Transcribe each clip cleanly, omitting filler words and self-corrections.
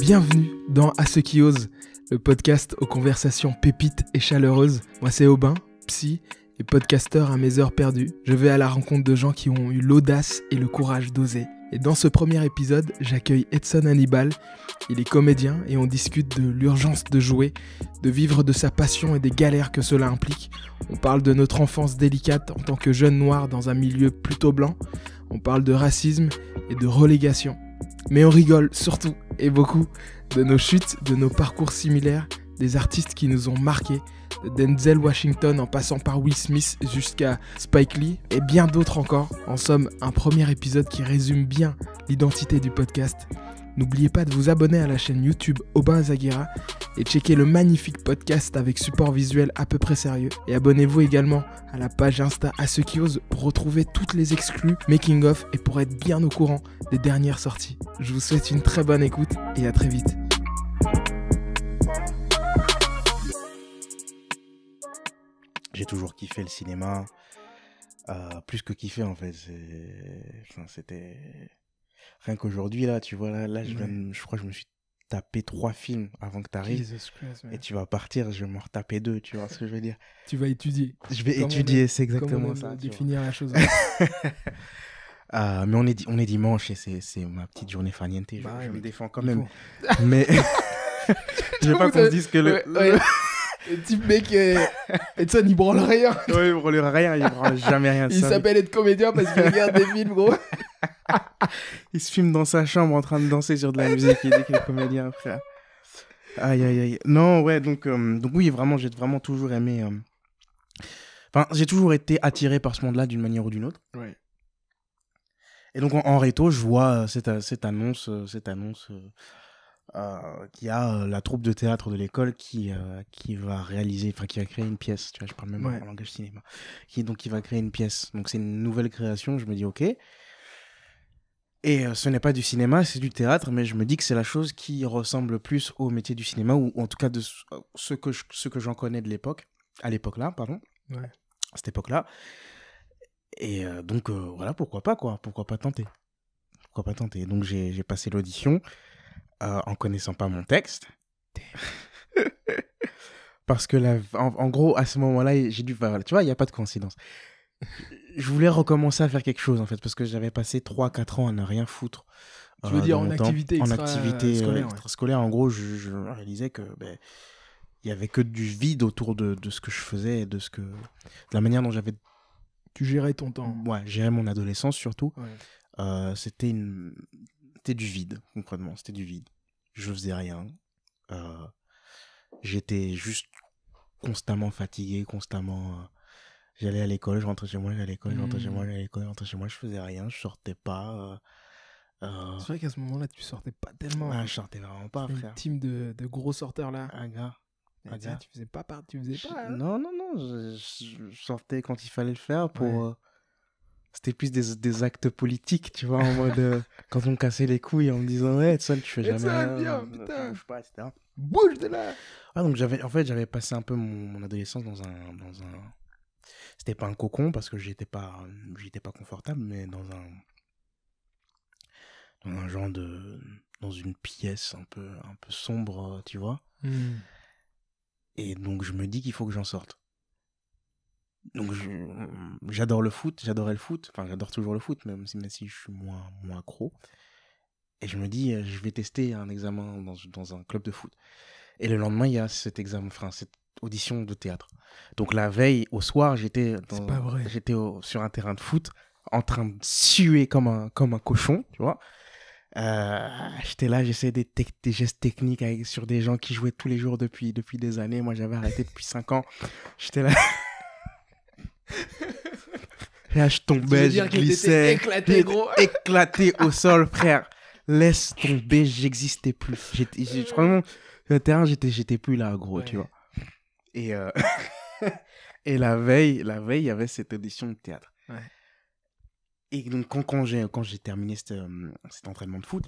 Bienvenue dans À ceux qui osent, le podcast aux conversations pépites et chaleureuses. Moi c'est Aubin, psy et podcasteur à mes heures perdues. Je vais à la rencontre de gens qui ont eu l'audace et le courage d'oser. Et dans ce premier épisode, j'accueille Edson Hannibal. Il est comédien et on discute de l'urgence de jouer, de vivre de sa passion et des galères que cela implique. On parle de notre enfance délicate en tant que jeune noir dans un milieu plutôt blanc. On parle de racisme et de relégation. Mais on rigole surtout et beaucoup de nos chutes, de nos parcours similaires, des artistes qui nous ont marqués, de Denzel Washington en passant par Will Smith jusqu'à Spike Lee et bien d'autres encore. En somme, un premier épisode qui résume bien l'identité du podcast. N'oubliez pas de vous abonner à la chaîne YouTube Aubin Zaguera et checker le magnifique podcast avec support visuel à peu près sérieux. Et abonnez-vous également à la page Insta À ceux qui osent pour retrouver toutes les exclus, making of et pour être bien au courant des dernières sorties. Je vous souhaite une très bonne écoute et à très vite. J'ai toujours kiffé le cinéma, plus que kiffé en fait. C'était rien qu'aujourd'hui là, tu vois là, je crois que je me suis tapé 3 films avant que tu arrives. Et tu vas partir, je vais m'en retaper 2, tu vois ce que je veux dire. Tu vas étudier. Je vais étudier, c'est exactement ça. Définir la chose. Mais on est dimanche et c'est ma petite journée farniente. Je me défends quand même. Faut. Mais je veux pas qu'on se dise que le type mec, Edson, il branle rien. Ouais, il branle rien, il branle jamais rien. Il s'appelle être comédien parce qu'il regarde des films, gros. Il se filme dans sa chambre en train de danser sur de la musique. Il dit qu'il est comédien, frère. Aïe, aïe, aïe. Non, ouais, donc oui, vraiment, j'ai vraiment toujours aimé... Enfin, j'ai toujours été attiré par ce monde-là d'une manière ou d'une autre. Ouais. Et donc, en réto, je vois cette annonce qu'il y a la troupe de théâtre de l'école qui va réaliser, enfin qui va créer une pièce, tu vois, je parle même en langage cinéma, qui va créer une pièce, donc c'est une nouvelle création, je me dis ok, et ce n'est pas du cinéma, c'est du théâtre, mais je me dis que c'est la chose qui ressemble plus au métier du cinéma, ou en tout cas de ce que j'en connais de l'époque, à cette époque-là, et donc voilà, pourquoi pas tenter, donc j'ai passé l'audition, en connaissant pas mon texte. Parce que en gros, à ce moment-là, j'ai dû... Tu vois, il n'y a pas de coïncidence. Je voulais recommencer à faire quelque chose, en fait, parce que j'avais passé 3-4 ans à ne rien foutre. Tu veux dire en activité extrascolaire. En gros, je réalisais que il y avait que du vide autour de ce que je faisais et de la manière dont j'avais... Tu gérais ton temps. Ouais, gérais mon adolescence, surtout. Ouais. C'était du vide, concrètement. C'était du vide. Je faisais rien. J'étais juste constamment fatigué, constamment... J'allais à l'école, je rentrais chez moi, j'allais à l'école, je rentrais chez moi, j'allais à l'école, je rentrais chez moi, je faisais rien, je sortais pas. C'est vrai qu'à ce moment-là, tu sortais pas tellement. Ah, je sortais vraiment pas, frère. Une team de gros sorteurs là. Ah, gars. Tu faisais pas part, tu faisais pas. Hein. Non, je sortais quand il fallait le faire pour... C'était plus des actes politiques, tu vois, en mode... quand on me cassait les couilles en me disant « Ouais, Edson, tu fais jamais rien. Viens, putain. Bouge pas, etc. » Bouge de là. Ah, donc j'avais passé un peu mon adolescence dans un... C'était pas un cocon, parce que j'étais pas confortable, mais dans un genre de... Dans une pièce un peu sombre, tu vois. Et donc, je me dis qu'il faut que j'en sorte. Donc j'adorais le foot, enfin j'adore toujours le foot, même si je suis moins accro. Et je me dis, je vais tester un examen dans un club de foot. Et le lendemain, il y a cette audition de théâtre. Donc la veille, au soir, j'étais sur un terrain de foot, en train de suer comme un cochon, tu vois. J'étais là, j'essayais des gestes techniques sur des gens qui jouaient tous les jours depuis des années. Moi, j'avais arrêté depuis 5 ans. J'étais là... Là, je tombais, je glissais, éclaté au sol, frère. Laisse tomber, j'existais plus. Franchement, sur le terrain, j'étais plus là, gros, tu vois. Et et la veille, il y avait cette audition de théâtre. Ouais. Et donc, quand j'ai terminé cet entraînement de foot,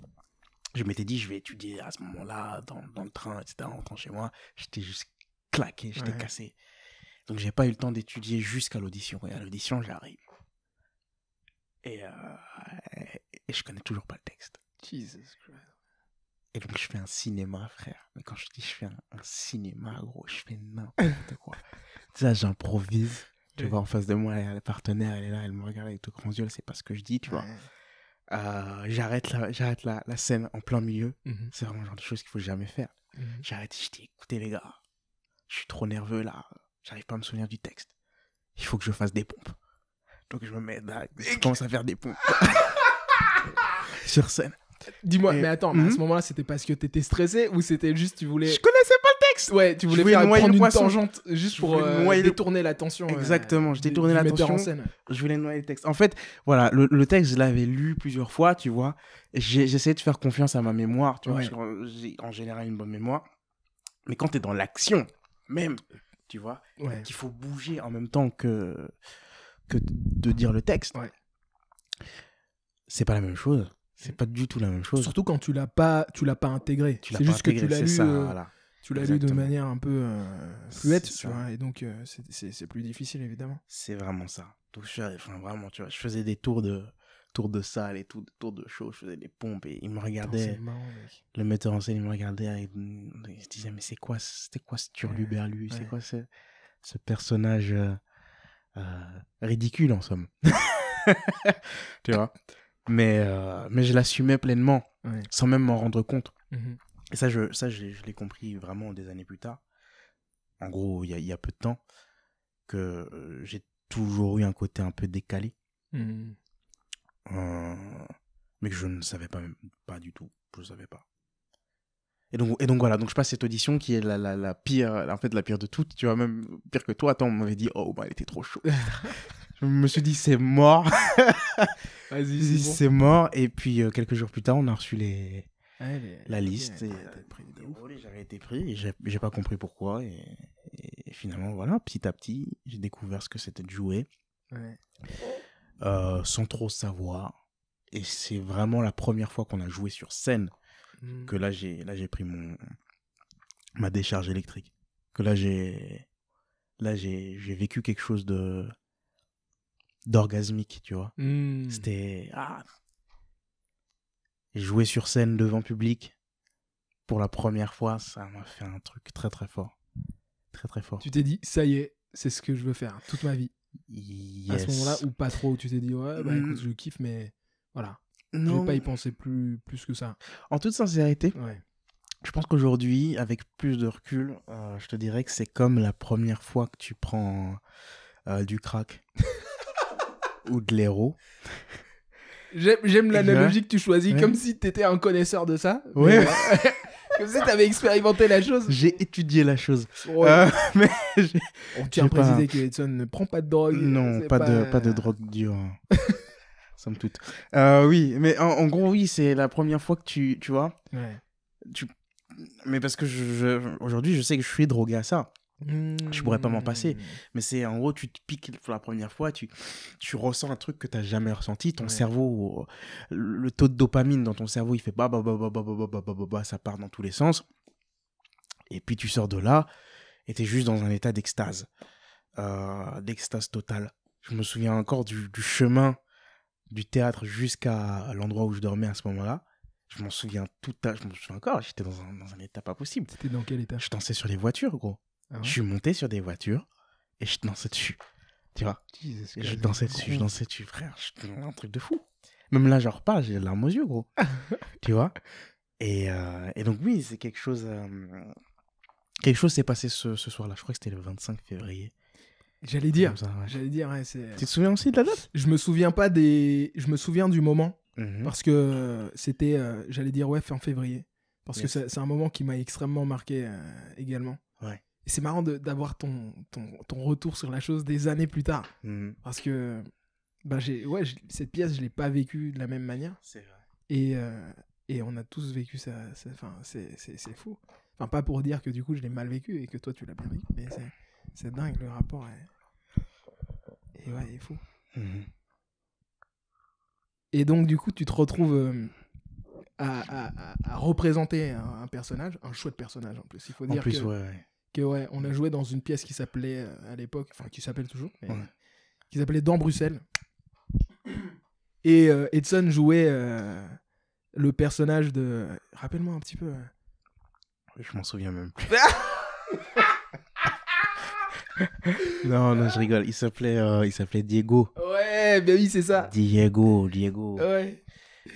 je m'étais dit, je vais étudier à ce moment-là, dans le train, etc. En rentrant chez moi, j'étais juste claqué, j'étais cassé. Donc, j'ai pas eu le temps d'étudier jusqu'à l'audition. Et à l'audition, j'arrive. Et je connais toujours pas le texte. Jesus Christ. Et donc, je fais un cinéma, frère. Mais quand je dis je fais un cinéma, gros, je fais n'importe quoi. Ça, j'improvise. Tu vois, en face de moi, la partenaire, elle est là, elle me regarde avec tout grands yeux, elle sait pas ce que je dis, tu vois. J'arrête la scène en plein milieu. C'est vraiment le genre de choses qu'il faut jamais faire. J'arrête et je dis, écoutez les gars, je suis trop nerveux là, j'arrive pas à me souvenir du texte. Il faut que je fasse des pompes. Donc je me mets là, je commence à faire des pompes. Sur scène. Dis-moi, mais attends, mais à ce moment-là, c'était parce que t'étais stressé ou c'était juste tu voulais... Je connaissais pas le texte. Ouais, tu voulais prendre une tangente juste pour détourner l'attention. Exactement, je détournais l'attention. En scène. Je voulais noyer le texte. En fait, voilà, le texte, je l'avais lu plusieurs fois, tu vois. J'essayais de faire confiance à ma mémoire, tu vois. J'ai en général une bonne mémoire. Mais quand t'es dans l'action, même, tu vois, qu'il faut bouger en même temps que de dire le texte, c'est pas la même chose. C'est pas du tout la même chose. Surtout quand tu l'as pas intégré. C'est juste que tu l'as lu, voilà. Tu l'as lu de manière un peu fluette, tu vois, et donc c'est plus difficile évidemment. C'est vraiment ça. Donc vraiment, tu vois, je faisais des tours de salle et tours de show, je faisais des pompes et il me regardait. C'est marrant, mec. Le metteur en scène, il me regardait et il se disait mais c'était quoi ce turluberlu, c'est quoi ce personnage ridicule en somme. Tu vois. Mais je l'assumais pleinement, sans même m'en rendre compte. Et ça, je l'ai compris vraiment des années plus tard. En gros, il y a peu de temps, que j'ai toujours eu un côté un peu décalé. Mais que je ne savais pas du tout. Je ne savais pas. Et donc voilà, donc je passe cette audition qui est la pire, en fait la pire de toutes, tu vois, même pire que toi. Attends, on m'avait dit, oh, bah, elle était trop chaude. Je me suis dit, c'est mort. Vas-y, c'est mort. Et puis, quelques jours plus tard, on a reçu la liste. J'avais été pris et j'ai pas compris pourquoi. Et finalement, voilà, petit à petit, j'ai découvert ce que c'était de jouer. Sans trop savoir. Et c'est vraiment la première fois qu'on a joué sur scène que là j'ai pris ma décharge électrique. Que là j'ai vécu quelque chose d'orgasmique, tu vois. C'était jouer sur scène devant public pour la première fois, ça m'a fait un truc très très fort. Très très fort. Tu t'es dit, ça y est, c'est ce que je veux faire toute ma vie. Yes. À ce moment-là, ou pas trop, tu t'es dit, ouais, bah écoute, je kiffe, mais voilà. Non. Je vais pas y penser plus que ça. En toute sincérité, je pense qu'aujourd'hui, avec plus de recul, je te dirais que c'est comme la première fois que tu prends du crack ou de l'héro. J'aime l'analogie que tu choisis, comme si t'étais un connaisseur de ça. Ouais. Comme si t'avais expérimenté la chose. J'ai étudié la chose. Mais on tient à préciser que Edson ne prend pas de drogue. Non, pas de drogue dure. Somme toute. Oui, mais en gros, oui, c'est la première fois que tu vois. Mais parce que aujourd'hui, je sais que je suis drogué à ça. Je pourrais pas m'en passer. Mais c'est en gros, tu te piques pour la première fois, tu ressens un truc que tu n'as jamais ressenti. Ton cerveau, le taux de dopamine dans ton cerveau, il fait ça part dans tous les sens. Et puis tu sors de là et tu es juste dans un état d'extase. D'extase totale. Je me souviens encore du chemin du théâtre jusqu'à l'endroit où je dormais à ce moment-là. Je m'en souviens encore, j'étais dans un état pas possible. C'était dans quel état? Je dansais sur les voitures, gros. Je suis monté sur des voitures et je dansais dessus. Tu vois? Je dansais dessus, frère. C'était un truc de fou. Même là, j'en reparle, j'ai les larmes aux yeux, gros. Tu vois? Et donc, oui, c'est quelque chose... quelque chose s'est passé ce soir-là. Je crois que c'était le 25 février. J'allais dire, c'est... Tu te souviens aussi de la date? Je me souviens pas je me souviens du moment. Parce que c'était, j'allais dire, fin février. Parce que c'est un moment qui m'a extrêmement marqué également. Ouais. Et c'est marrant d'avoir ton retour sur la chose des années plus tard. Parce que cette pièce, je l'ai pas vécue de la même manière. C'est vrai. Et on a tous vécu ça. C'est fou. Enfin, pas pour dire que du coup, je l'ai mal vécu et que toi, tu l'as bien vécu. Mais c'est dingue, le rapport est... Et ouais, il est fou. Et donc, du coup, tu te retrouves à représenter un personnage, un chouette personnage en plus. Il faut dire on a joué dans une pièce qui s'appelait à l'époque, enfin qui s'appelle toujours, qui s'appelait Dans Bruxelles. Et Edson jouait le personnage de... Rappelle-moi un petit peu. Je m'en souviens même plus. Non, je rigole. Il s'appelait Diego. Ouais, ben oui, c'est ça. Diego. Ouais.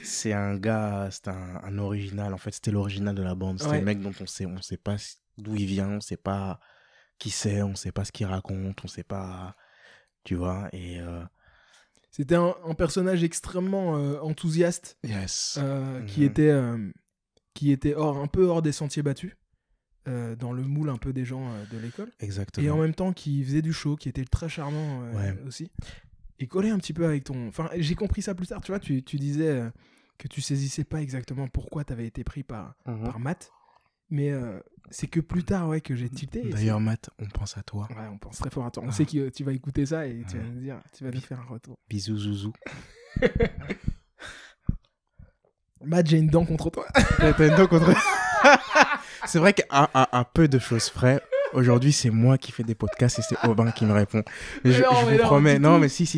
C'est un gars, c'est un original. En fait, c'était l'original de la bande. C'était un mec dont on sait pas d'où il vient, on sait pas qui c'est, on sait pas ce qu'il raconte, on sait pas, tu vois. Et c'était un personnage extrêmement enthousiaste. yes. Qui était un peu hors des sentiers battus. Dans le moule un peu des gens de l'école. Exactement. Et en même temps qui faisait du show, qui était très charmant aussi. Et collait un petit peu avec ton... Enfin, j'ai compris ça plus tard, tu vois, tu disais que tu saisissais pas exactement pourquoi tu avais été pris par Matt. Mais c'est que plus tard que j'ai tilté. D'ailleurs, Matt, on pense à toi. Ouais, on pense très fort à toi. On sait que tu vas écouter ça et tu vas nous dire, tu vas nous faire un retour. Bisous, zouzou. Matt, j'ai une dent contre toi. T'as une dent contre... C'est vrai qu'un peu de choses vraies. Aujourd'hui, c'est moi qui fais des podcasts et c'est Aubin qui me répond. Mais je vous promets. Non, mais si.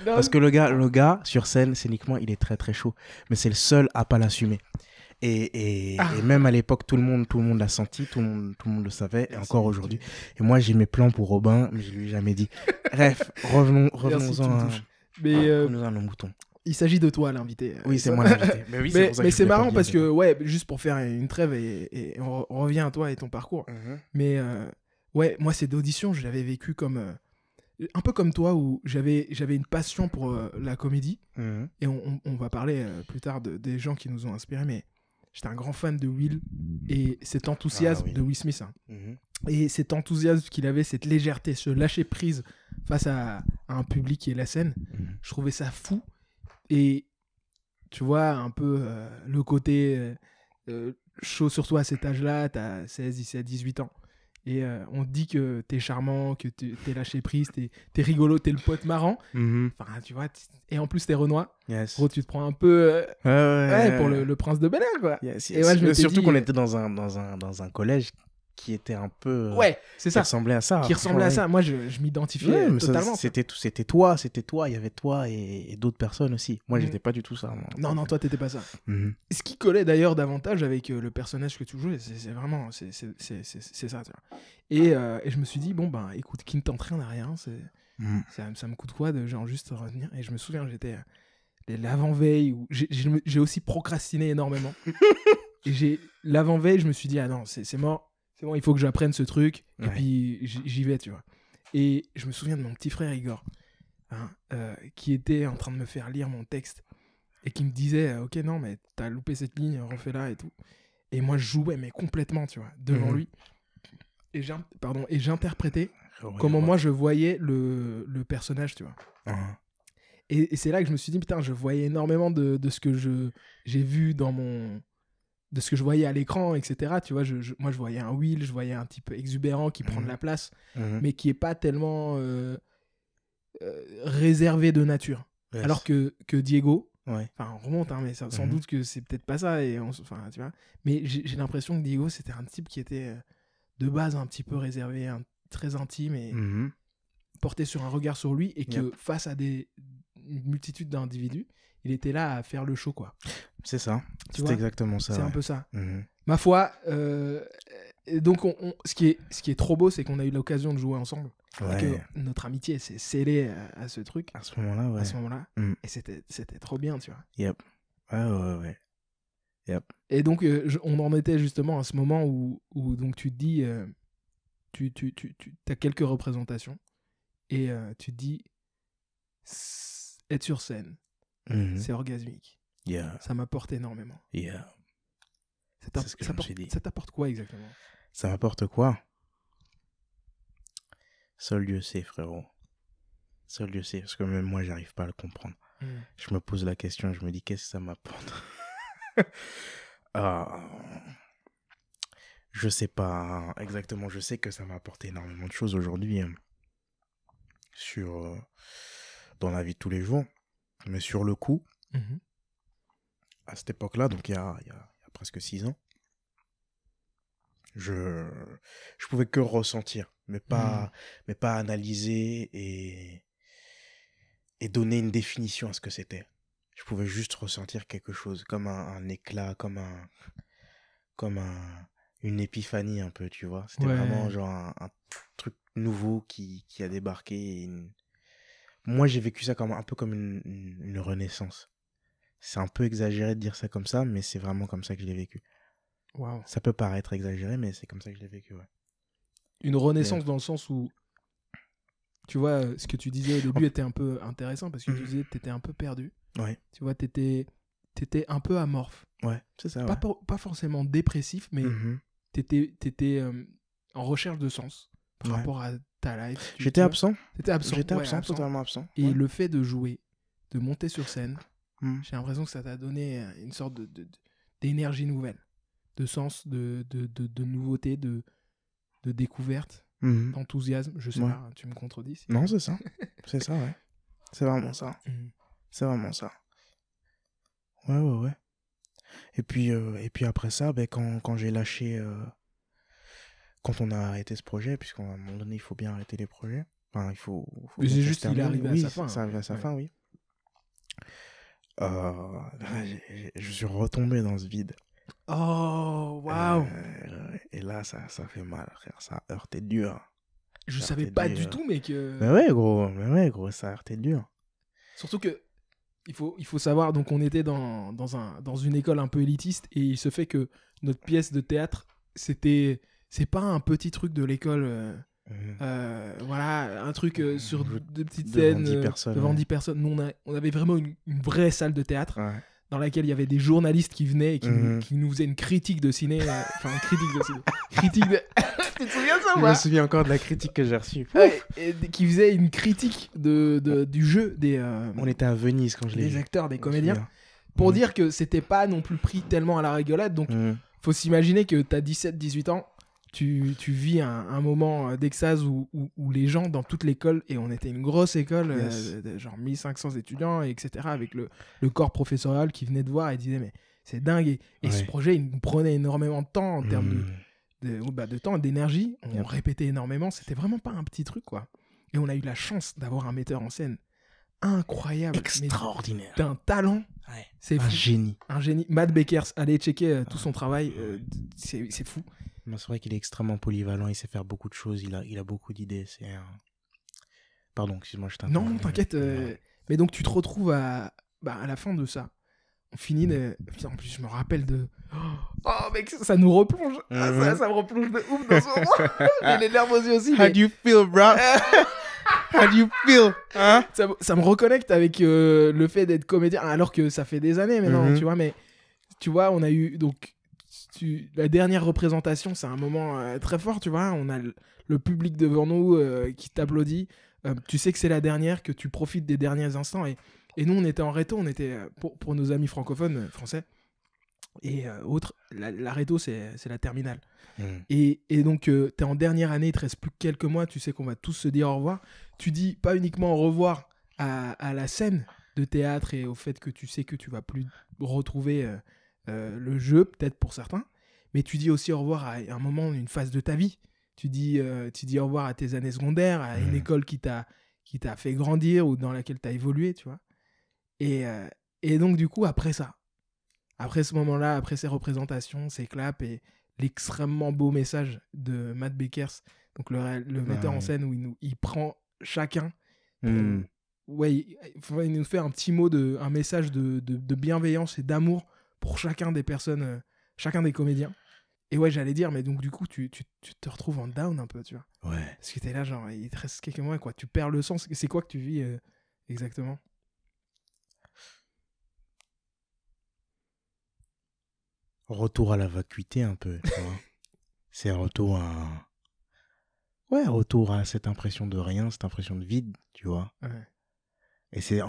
Non. Parce que le gars, sur scène, scéniquement, il est très très chaud. Mais c'est le seul à pas l'assumer. Et même à l'époque, tout le monde l'a senti, tout le monde le savait, et encore aujourd'hui. Et moi, j'ai mes plans pour Aubin, mais je lui ai jamais dit. Bref, revenons-en à nos moutons. Il s'agit de toi, l'invité. Oui, c'est moi l'invité. Mais, oui, mais c'est marrant parce que, juste pour faire une trêve et on revient à toi et ton parcours. Mais moi, ces auditions, je l'avais vécu comme... un peu comme toi, où j'avais une passion pour la comédie. Et on va parler plus tard des gens qui nous ont inspirés, mais j'étais un grand fan de Will et cet enthousiasme de Will Smith. Et cet enthousiasme qu'il avait, cette légèreté, ce lâcher prise face à un public qui est la scène, je trouvais ça fou. Et tu vois, un peu le côté chaud sur toi à cet âge-là, t'as 16, 17, 18 ans. Et on te dit que t'es charmant, que t'es lâché prise, t'es rigolo, t'es le pote marrant. Enfin, tu vois, et en plus t'es Renoir. Yes. Gros, tu te prends un peu pour le prince de Bel-Air, quoi. Yes. Et ouais, surtout qu'on était dans un collège qui était un peu... c'est ça. Qui ressemblait à ça. Qui ressemblait à ça. Moi, je m'identifiais totalement. C'était toi, il y avait toi et d'autres personnes aussi. Moi, j'étais pas du tout ça. Moi. Non, toi, t'étais pas ça. Ce qui collait d'ailleurs davantage avec le personnage que tu jouais, c'est vraiment... C'est ça, tu vois. Et je me suis dit, bon, ben, écoute, qui ne tente rien à rien, ça me coûte quoi de genre juste revenir. Et je me souviens, j'étais l'avant-veille où j'ai aussi procrastiné énormément. Et l'avant-veille, je me suis dit, ah non, c'est mort. C'est bon, il faut que j'apprenne ce truc. Et puis, j'y vais, tu vois. Et je me souviens de mon petit frère Igor, qui était en train de me faire lire mon texte et qui me disait, ok, non, mais t'as loupé cette ligne, refais-la et tout. Et moi, je jouais, mais complètement, tu vois, devant lui. Et j'interprétais comment moi, je voyais le personnage, tu vois. Et c'est là que je me suis dit, putain, je voyais énormément de ce que j'ai vu de ce que je voyais à l'écran, etc. Tu vois, moi, je voyais un Will, je voyais un type exubérant qui prend de la place, mais qui est pas tellement réservé de nature. Yes. Alors que Diego, on remonte, mais sans doute que c'est peut-être pas ça. Tu vois, mais j'ai l'impression que Diego, c'était un type qui était de base un petit peu réservé, très intime et porté sur un regard sur lui, et que face à une multitude d'individus, il était là à faire le show, quoi. C'est ça, c'est exactement ça. C'est un peu ça. Ma foi, donc ce qui est trop beau, c'est qu'on a eu l'occasion de jouer ensemble. Et que notre amitié s'est scellée à ce truc. À ce moment-là, Et c'était trop bien, tu vois. Yep. Ouais. Yep. Et donc, on en était justement à ce moment où donc tu te dis, tu as quelques représentations, et tu te dis, être sur scène, c'est orgasmique. Ça m'apporte énormément. C'est ce que je me suis dit. Ça t'apporte quoi exactement? Ça m'apporte quoi? Seul Dieu sait, frérot. Seul Dieu sait, parce que même moi, j'arrive pas à le comprendre. Je me pose la question, je me dis, qu'est-ce que ça m'apporte? Je sais pas exactement. Je sais que ça m'a apporté énormément de choses aujourd'hui dans la vie de tous les jours. Mais sur le coup, à cette époque-là, donc il y a presque 6 ans, je pouvais que ressentir, mais pas analyser et donner une définition à ce que c'était. je pouvais juste ressentir quelque chose, comme un éclat, une épiphanie un peu, tu vois. C'était vraiment genre un truc nouveau qui a débarqué. Moi, j'ai vécu ça un peu comme une renaissance. C'est un peu exagéré de dire ça comme ça, mais c'est vraiment comme ça que je l'ai vécu. Wow. Ça peut paraître exagéré, mais c'est comme ça que je l'ai vécu, ouais. Une renaissance dans le sens où, tu vois, ce que tu disais au début était un peu intéressant parce que tu disais que tu étais un peu perdu. Ouais. Tu vois, tu étais un peu amorphe. Ouais, c'est ça, Pas forcément dépressif, mais tu étais en recherche de sens par rapport à ta life. J'étais absent. T'étais absent. J'étais absent, totalement absent. Et le fait de jouer, de monter sur scène, j'ai l'impression que ça t'a donné une sorte d'énergie nouvelle, de sens, de nouveauté, de découverte, d'enthousiasme. Je sais pas, hein, tu me contredis. Non, c'est ça. C'est ça, ouais. C'est vraiment ça. C'est vraiment ça. Ouais. Et puis après ça, ben, quand j'ai lâché... Quand on a arrêté ce projet, puisqu'à un moment donné, il faut bien arrêter les projets. Enfin, il faut c'est juste qu'il est arrivé à sa fin. Ça arrive à sa fin, oui. Je suis retombé dans ce vide. Oh, waouh. Et là, ça fait mal, frère. Ça a heurté dur. Je savais pas du tout, mais que... Mais ouais, gros, ça a heurté dur. Surtout que, il faut savoir, donc on était dans une école un peu élitiste, et il se fait que notre pièce de théâtre, c'est pas un petit truc de l'école... voilà, un truc sur deux petites scènes devant 10 personnes. Nous, on avait vraiment une vraie salle de théâtre dans laquelle il y avait des journalistes qui venaient et qui nous faisaient une critique de ciné. Enfin, critique de... Tu te souviens de ça ou pas ? Je me souviens encore de la critique que j'ai reçue. Et qui faisait une critique du jeu des... on était à Venise quand je l'ai vu. Des acteurs, des comédiens. Pour dire que c'était pas non plus pris tellement à la rigolade. Donc, faut s'imaginer que t'as 17-18 ans. Tu vis un moment d'extase où les gens dans toute l'école, et on était une grosse école, genre 1500 étudiants, etc., avec le corps professoral qui venait de voir et disait mais c'est dingue. Et ce projet, il nous prenait énormément de temps en termes de temps, d'énergie. On répétait énormément. C'était vraiment pas un petit truc, quoi. Et on a eu la chance d'avoir un metteur en scène incroyable. Extraordinaire. D'un talent. C'est fou. Un génie. Matt Beckers, allez checker tout son travail. C'est fou. C'est vrai qu'il est extrêmement polyvalent, il sait faire beaucoup de choses, il a beaucoup d'idées. Pardon, excuse-moi, je t'interromps. Non, t'inquiète. Mais donc tu te retrouves à la fin de ça. On finit Putain, en plus, je me rappelle de... Oh, mec, ça nous replonge. Ça me replonge de ouf dans ce moment. J'ai les larmes aux yeux aussi. How do you feel, bro? How do you feel? Hein? Ça me reconnecte avec le fait d'être comédien, alors que ça fait des années maintenant, tu vois. Mais tu vois, on a eu... Donc, la dernière représentation, c'est un moment très fort, tu vois. On a le public devant nous qui t'applaudit. Tu sais que c'est la dernière, que tu profites des derniers instants. Et nous, on était en réto, on était pour nos amis francophones, français et autres. La réto, c'est la terminale. Et donc, t'es en dernière année, il te reste plus que quelques mois. Tu sais qu'on va tous se dire au revoir. Tu dis pas uniquement au revoir à la scène de théâtre et au fait que tu sais que tu vas plus retrouver le jeu, peut-être pour certains, mais tu dis aussi au revoir à un moment, une phase de ta vie. Tu dis au revoir à tes années secondaires, à une école qui t'a fait grandir ou dans laquelle tu as évolué, tu vois. Et donc, du coup, après ça, après ce moment-là, après ces représentations, ces claps et l'extrêmement beau message de Matt Beckers, donc le metteur en scène où il prend chacun. Il nous fait un petit mot, un message de bienveillance et d'amour pour chacun des personnes, chacun des comédiens. Et ouais, j'allais dire, mais donc du coup, tu te retrouves en down un peu, tu vois. Ouais. Parce que t'es là, genre, il te reste quelques mois, quoi. Tu perds le sens. C'est quoi que tu vis exactement ? Retour à la vacuité un peu, tu vois. C'est retour à cette impression de rien, cette impression de vide, tu vois. Ouais. Et c'est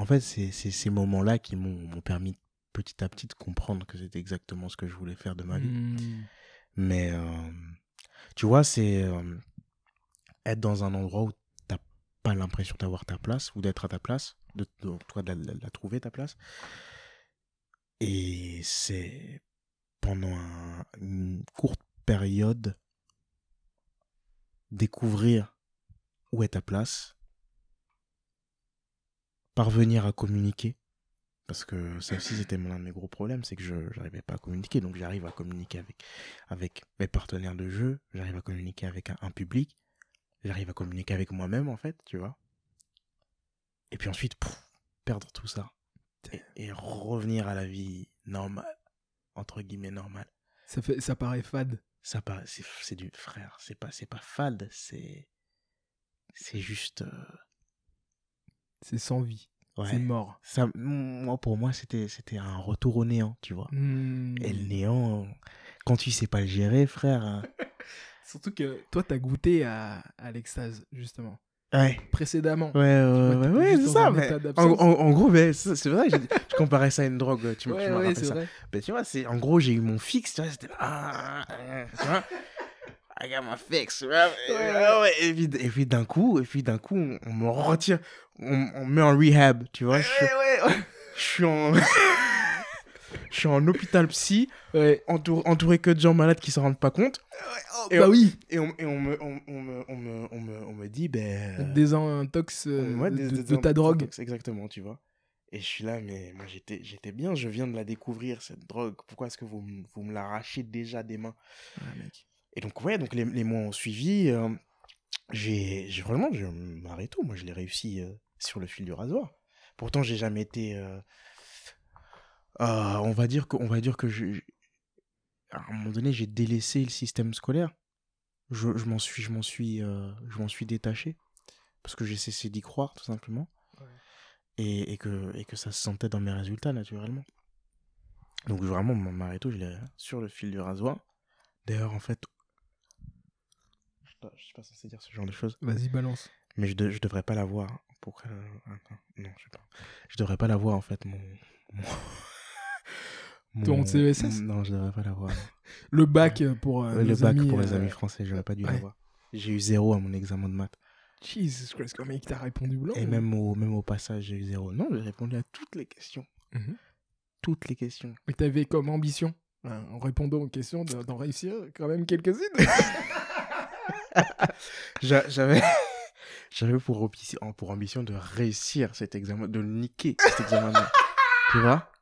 ces moments-là qui m'ont permis petit à petit de comprendre que c'était exactement ce que je voulais faire de ma vie. Mais tu vois, c'est être dans un endroit où t'as pas l'impression d'avoir ta place ou d'être à ta place, de la trouver ta place. Et c'est pendant une courte période découvrir où est ta place, parvenir à communiquer Parce que ça aussi, c'était l'un de mes gros problèmes, c'est que je n'arrivais pas à communiquer. Donc, j'arrive à communiquer avec mes partenaires de jeu, j'arrive à communiquer avec un public, j'arrive à communiquer avec moi-même, en fait, tu vois. Et puis ensuite, perdre tout ça. Et revenir à la vie normale, entre guillemets normale. Ça paraît fade. C'est du frère, c'est pas fade, c'est juste... C'est sans vie. Ouais. C'est mort. Ça, moi, pour moi, c'était un retour au néant, tu vois. Et le néant, quand tu sais pas le gérer, frère... Surtout que toi, t'as goûté à l'extase, justement. Ouais. Précédemment. Ouais, c'est ça. Mais en gros, mais c'est vrai, je comparais ça à une drogue. Tu m'as rappelé ça. Mais tu vois, en gros, j'ai eu mon fixe, tu vois, c'était là... tu vois, I got my fix. Ouais. Et puis d'un coup, on me retire, on me met en rehab, tu vois. Je suis en hôpital psy, entouré que de gens malades qui s'en rendent pas compte. Oui. Et on me dit, ben... Désintox de ta drogue. Exactement, tu vois. Et je suis là, mais moi j'étais bien, je viens de la découvrir, cette drogue. Pourquoi est-ce que vous me l'arrachez déjà des mains? Mec. Et donc, ouais, donc les mois ont suivi. J'ai vraiment, Naruto, moi je l'ai réussi sur le fil du rasoir. Pourtant, j'ai jamais été... on va dire que à un moment donné, j'ai délaissé le système scolaire. Je m'en suis détaché parce que j'ai cessé d'y croire, tout simplement. Ouais. Et que ça se sentait dans mes résultats, naturellement. Donc vraiment, mon Naruto, je l'ai sur le fil du rasoir. D'ailleurs, en fait, je suis pas censé dire ce genre de choses. Vas-y, balance. Mais je devrais pas l'avoir. Non, je sais pas. Je devrais pas l'avoir, en fait, ton CESS? Non, je devrais pas l'avoir. Le bac pour les amis. Pour les amis français, j'aurais pas dû l'avoir. J'ai eu 0 à mon examen de maths. Jesus Christ, comment t'as répondu blanc? Et même au passage, j'ai eu 0. Non, j'ai répondu à toutes les questions. Toutes les questions. Mais t'avais comme ambition, en répondant aux questions, d'en réussir quand même quelques-unes? J'avais pour ambition de réussir cet examen, de niquer cet examen. Tu vois?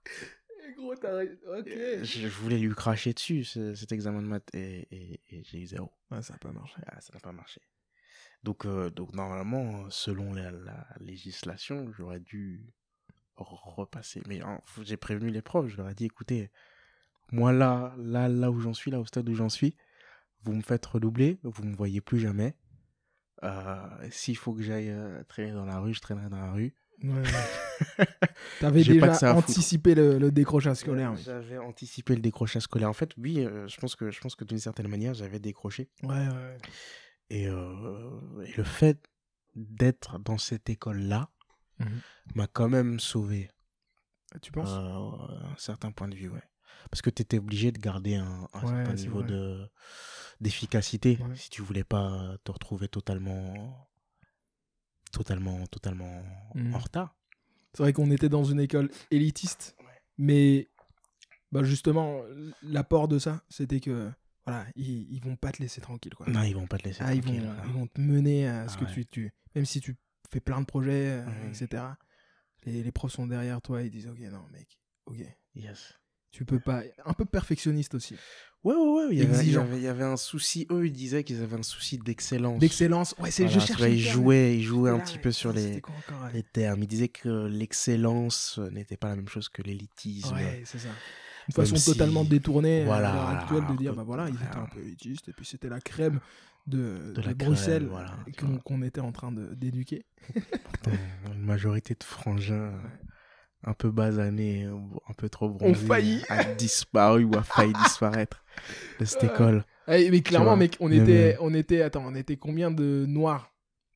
Gros, ok. Je voulais lui cracher dessus, cet examen de maths, et j'ai eu 0. Ouais, ça n'a pas marché. Ça n'a pas marché. Donc normalement, selon la législation, j'aurais dû repasser. Mais j'ai prévenu les profs, je leur ai dit, écoutez, moi là où j'en suis, là au stade où j'en suis, vous me faites redoubler, vous me voyez plus jamais. S'il faut que j'aille traîner dans la rue, je traînerai dans la rue. Ouais. T'avais déjà anticipé le décrochage scolaire. Oui. J'avais anticipé le décrochage scolaire. En fait, oui, je pense que d'une certaine manière, j'avais décroché. Ouais. Et le fait d'être dans cette école-là m'a quand même sauvé. Tu penses? À un certain point de vue, ouais. Parce que tu étais obligé de garder un certain niveau d'efficacité si tu voulais pas te retrouver totalement en retard. C'est vrai qu'on était dans une école élitiste, mais justement, l'apport de ça, c'était que voilà, ils vont pas te laisser tranquille, quoi. Non, ils vont pas te laisser tranquille. Ils vont te mener à ce que tu... Même si tu fais plein de projets, etc., les profs sont derrière toi et ils disent « Ok, non, mec, ok. Yes. Tu peux pas... » Un peu perfectionniste aussi. Ouais. Il y avait un souci. Eux, ils disaient qu'ils avaient un souci d'excellence. D'excellence, ouais, c'est... Voilà, je cherchais. Ils jouaient un petit peu sur les termes. Ils disaient que l'excellence n'était pas la même chose que l'élitisme. Ouais, c'est ça. Une façon totalement détournée à l'heure actuelle de dire, ils étaient un peu élitistes, et puis c'était la crème de Bruxelles qu'on était en train d'éduquer. Une majorité de frangins un peu basanés, un peu trop bronzés, a disparu ou a failli disparaître de cette école. Mais clairement, mec, on était combien de noirs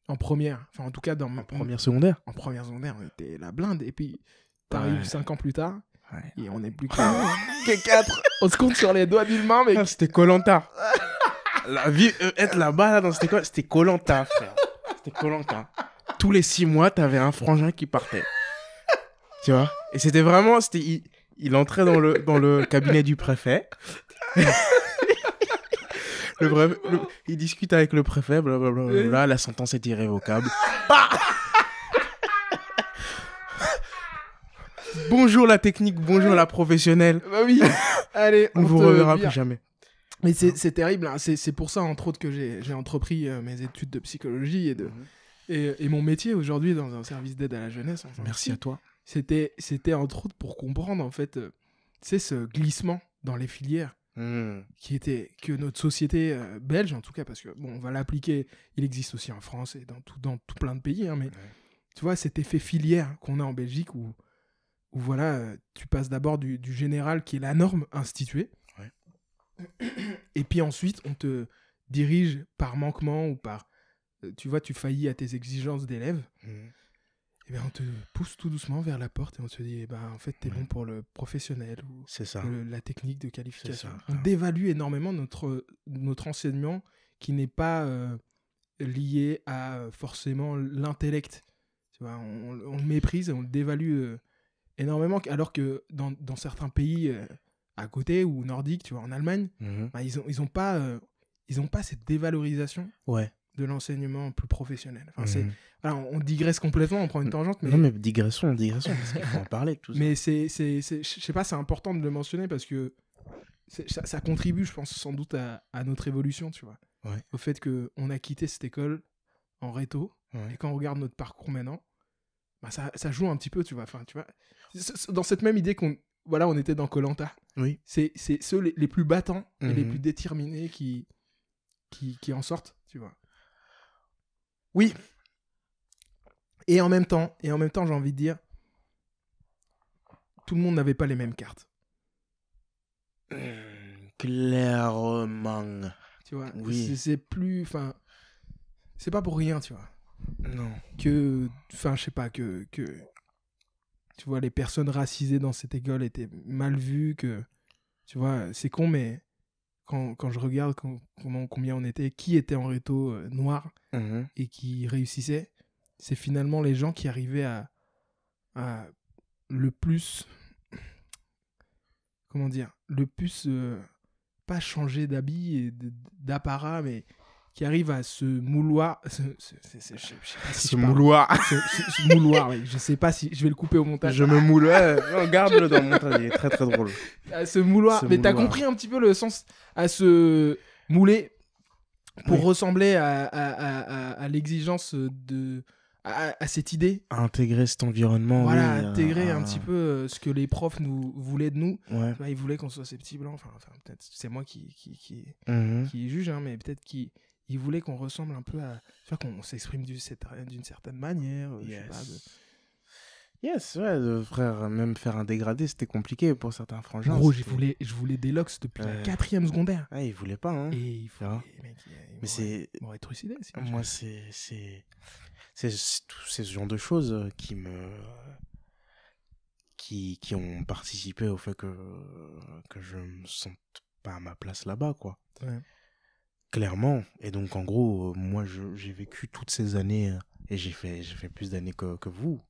en première? Enfin, en tout cas, en première secondaire. En première secondaire, on était la blinde, et puis t'arrives 5 ans plus tard. Et on est plus que 4. On se compte sur les doigts d'une main, mec. C'était Koh-Lanta. La vie, être là-bas, là, dans cette école, c'était Koh-Lanta, frère. C'était Koh-Lanta. Tous les 6 mois, t'avais un frangin qui partait. Tu vois? Et c'était vraiment... Il entrait dans le cabinet du préfet. Il discute avec le préfet, blablabla. La sentence est irrévocable. Bonjour la technique, bonjour la professionnelle. Bah oui. Allez, On vous reverra plus jamais. Mais c'est terrible. Hein. C'est pour ça, entre autres, que j'ai entrepris mes études de psychologie et mon métier aujourd'hui dans un service d'aide à la jeunesse. Enfin, merci à toi. C'était entre autres pour comprendre, en fait, ce glissement dans les filières qui était que notre société belge, en tout cas, parce que, bon, on va l'appliquer, il existe aussi en France et dans tout plein de pays, hein, mais tu vois, cet effet filière qu'on a en Belgique où voilà, tu passes d'abord du général qui est la norme instituée, et puis ensuite, on te dirige par manquement ou par, tu vois, tu faillis à tes exigences d'élève. Et bien, on te pousse tout doucement vers la porte et on te dit, eh ben, en fait, t'es bon pour le professionnel ou c'est ça. La technique de qualification. Ça. On dévalue énormément notre enseignement qui n'est pas lié à forcément l'intellect. Tu vois, on le méprise et on le dévalue énormément, alors que dans certains pays à côté ou nordiques, tu vois, en Allemagne, bah, ils ont pas cette dévalorisation de l'enseignement plus professionnel. Enfin, voilà, on digresse complètement, on prend une tangente. Mais... Non, mais digressons, parce qu'il faut en parler de tout ça. Mais je sais pas, c'est important de le mentionner parce que ça contribue, je pense, sans doute à notre évolution, tu vois. Au fait qu'on a quitté cette école en réto, et quand on regarde notre parcours maintenant, bah ça joue un petit peu, tu vois. Enfin, tu vois, dans cette même idée on était dans Koh-Lanta. Oui. C'est ceux les plus battants et les plus déterminés qui en sortent, tu vois. Oui. Et en même temps, j'ai envie de dire, tout le monde n'avait pas les mêmes cartes. Clairement. Tu vois, oui. C'est plus... Enfin, c'est pas pour rien, tu vois. Non. Enfin, je sais pas, que tu vois, les personnes racisées dans cette école étaient mal vues, tu vois, c'est con, mais quand je regarde combien on était, qui était en réto noir et qui réussissait, c'est finalement les gens qui arrivaient à le plus... Comment dire ? Le plus... pas changer d'habit et d'apparat, mais qui arrive à se mouloir. Ce mouloir. Ce mouloir, oui. Je sais pas si je vais le couper au montage. Je me moule. Regarde-le dans le montage, il est très très drôle. À se mouloir. Mais t'as compris un petit peu le sens à se mouler pour ressembler à l'exigence à cette idée. À intégrer cet environnement. Voilà, intégrer un petit peu ce que les profs nous voulaient de nous. Ouais. Ils voulaient qu'on soit ces petits blancs. Enfin, peut-être c'est moi qui juge, hein, mais peut-être qu'ils voulaient qu'on ressemble un peu à... Tu vois, qu'on s'exprime d'une certaine manière. Je sais pas, Yes, frère, même faire un dégradé, c'était compliqué pour certains frangins. Gros, je voulais des locks depuis la 4e secondaire. Ah, ils voulaient pas, hein. Et il faut... Mais c'est... Ils m'auraient trucidé. Moi, c'est ce genre de choses qui ont participé au fait que je me sente pas à ma place là-bas, quoi. Ouais. Clairement. Et donc, en gros, moi, j'ai vécu toutes ces années, et j'ai fait plus d'années que vous.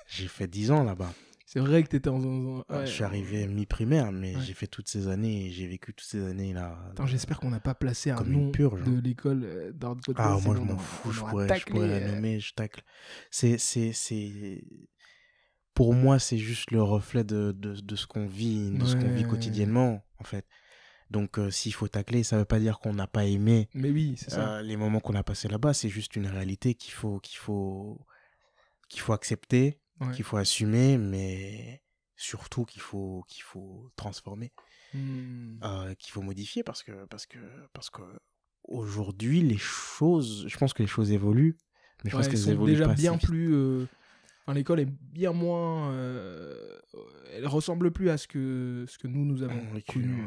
J'ai fait 10 ans là-bas. C'est vrai que t'étais je suis arrivé mi-primaire, mais j'ai fait toutes ces années, et j'ai vécu toutes ces années là. Attends, j'espère qu'on n'a pas placé un nom purge, de l'école dans le podcast. Ah, moi je m'en fous, je pourrais la nommer, je tacle. Pour moi, c'est juste le reflet de ce qu'on vit, ce qu'on vit quotidiennement, en fait. Donc, s'il faut tacler, ça veut pas dire qu'on n'a pas aimé. Mais oui, c'est ça. Les moments qu'on a passés là-bas, c'est juste une réalité qu'il faut accepter. Qu'il faut assumer, mais surtout qu'il faut transformer, qu'il faut modifier parce que aujourd'hui je pense que les choses évoluent, mais je pense qu'elles évoluent déjà pas bien plus. Enfin, l'école est bien moins. Elle ressemble plus à ce que nous avons connu.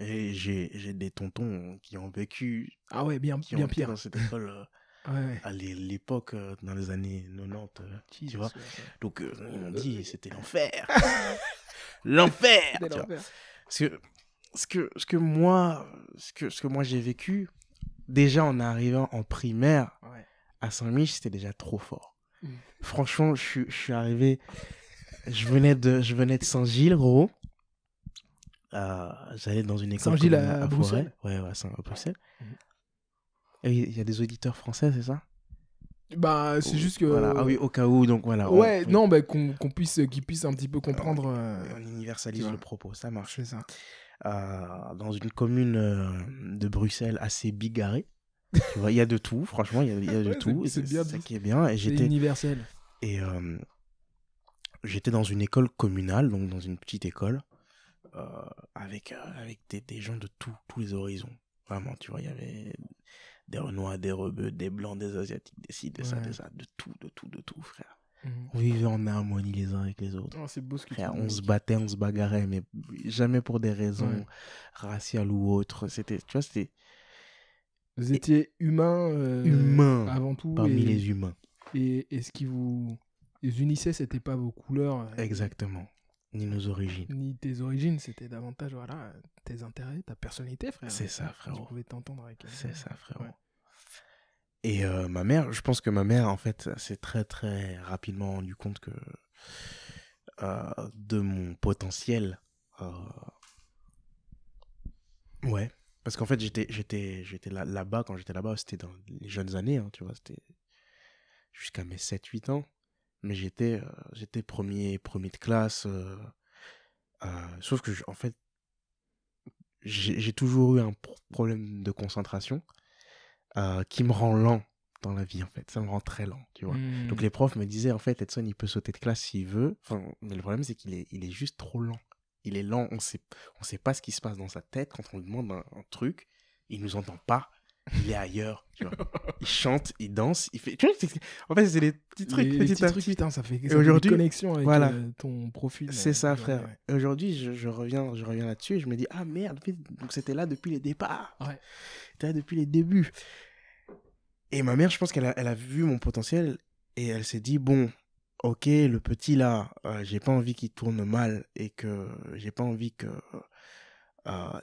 Et j'ai des tontons qui ont vécu. Ah ouais, bien pire dans cette école. À l'époque, dans les années 90, tu vois. Donc, ils m'ont dit, c'était l'enfer. L'enfer, tu vois. Ce que moi j'ai vécu, déjà en arrivant en primaire à Saint-Mich, c'était déjà trop fort. Franchement, je suis arrivé, je venais de Saint-Gilles, gros. J'allais dans une école Saint-Gilles à Bruxelles. Ouais, à Bruxelles. Et il y a des auditeurs français, c'est ça ? Bah, c'est juste que... Voilà. Ah oui, au cas où, donc voilà. Ouais, non, bah, qu'ils puissent un petit peu comprendre... On universalise le propos, ça marche. C'est ça. Dans une commune de Bruxelles assez bigarrée, tu vois, il y a de tout, franchement, il y a de tout. C'est bien ça dit. qui est bien. Et c'est universel. Et j'étais dans une école communale, donc dans une petite école, avec des gens de tous les horizons. Vraiment, tu vois, il y avait des Renois, des Rebeux, des Blancs, des Asiatiques, des ci, des ça, de tout, frère. On vivait en harmonie les uns avec les autres. Oh, c'est beau ce que frère, on se battait, on se bagarrait, mais jamais pour des raisons raciales ou autres. Vous étiez humains humains avant tout. Parmi les humains. Et ce qui vous unissait, c'était pas vos couleurs. Exactement. Ni nos origines. Ni tes origines, c'était davantage tes intérêts, ta personnalité, frère. C'est ça, frérot. Tu pouvais t'entendre avec elle. C'est ça, frérot. Ouais. Et ma mère, je pense que ma mère, en fait, s'est très, très rapidement rendu compte que de mon potentiel. Ouais. Parce qu'en fait, j'étais là-bas, quand j'étais là-bas, c'était dans les jeunes années, hein, tu vois, c'était jusqu'à mes 7-8 ans. Mais j'étais premier de classe. Sauf que, en fait, j'ai toujours eu un problème de concentration qui me rend lent dans la vie, en fait. Ça me rend très lent, tu vois. Donc, les profs me disaient, en fait, Edson, il peut sauter de classe s'il veut. Enfin, mais le problème, c'est qu'il est juste trop lent. Il est lent. On sait pas ce qui se passe dans sa tête quand on lui demande un truc. Il nous entend pas. Il est ailleurs, tu vois. Il chante, il danse, il fait... Tu vois, en fait, c'est des petits trucs. Les petits trucs, putain, ça fait une connexion avec ton profil. C'est ça, frère. Ouais. Et aujourd'hui, je reviens là-dessus et je me dis, ah merde, donc c'était là depuis les départs. Ouais. C'était là depuis les débuts. Et ma mère, je pense qu'elle a vu mon potentiel et elle s'est dit, bon, ok, le petit là, j'ai pas envie qu'il tourne mal et que j'ai pas envie que...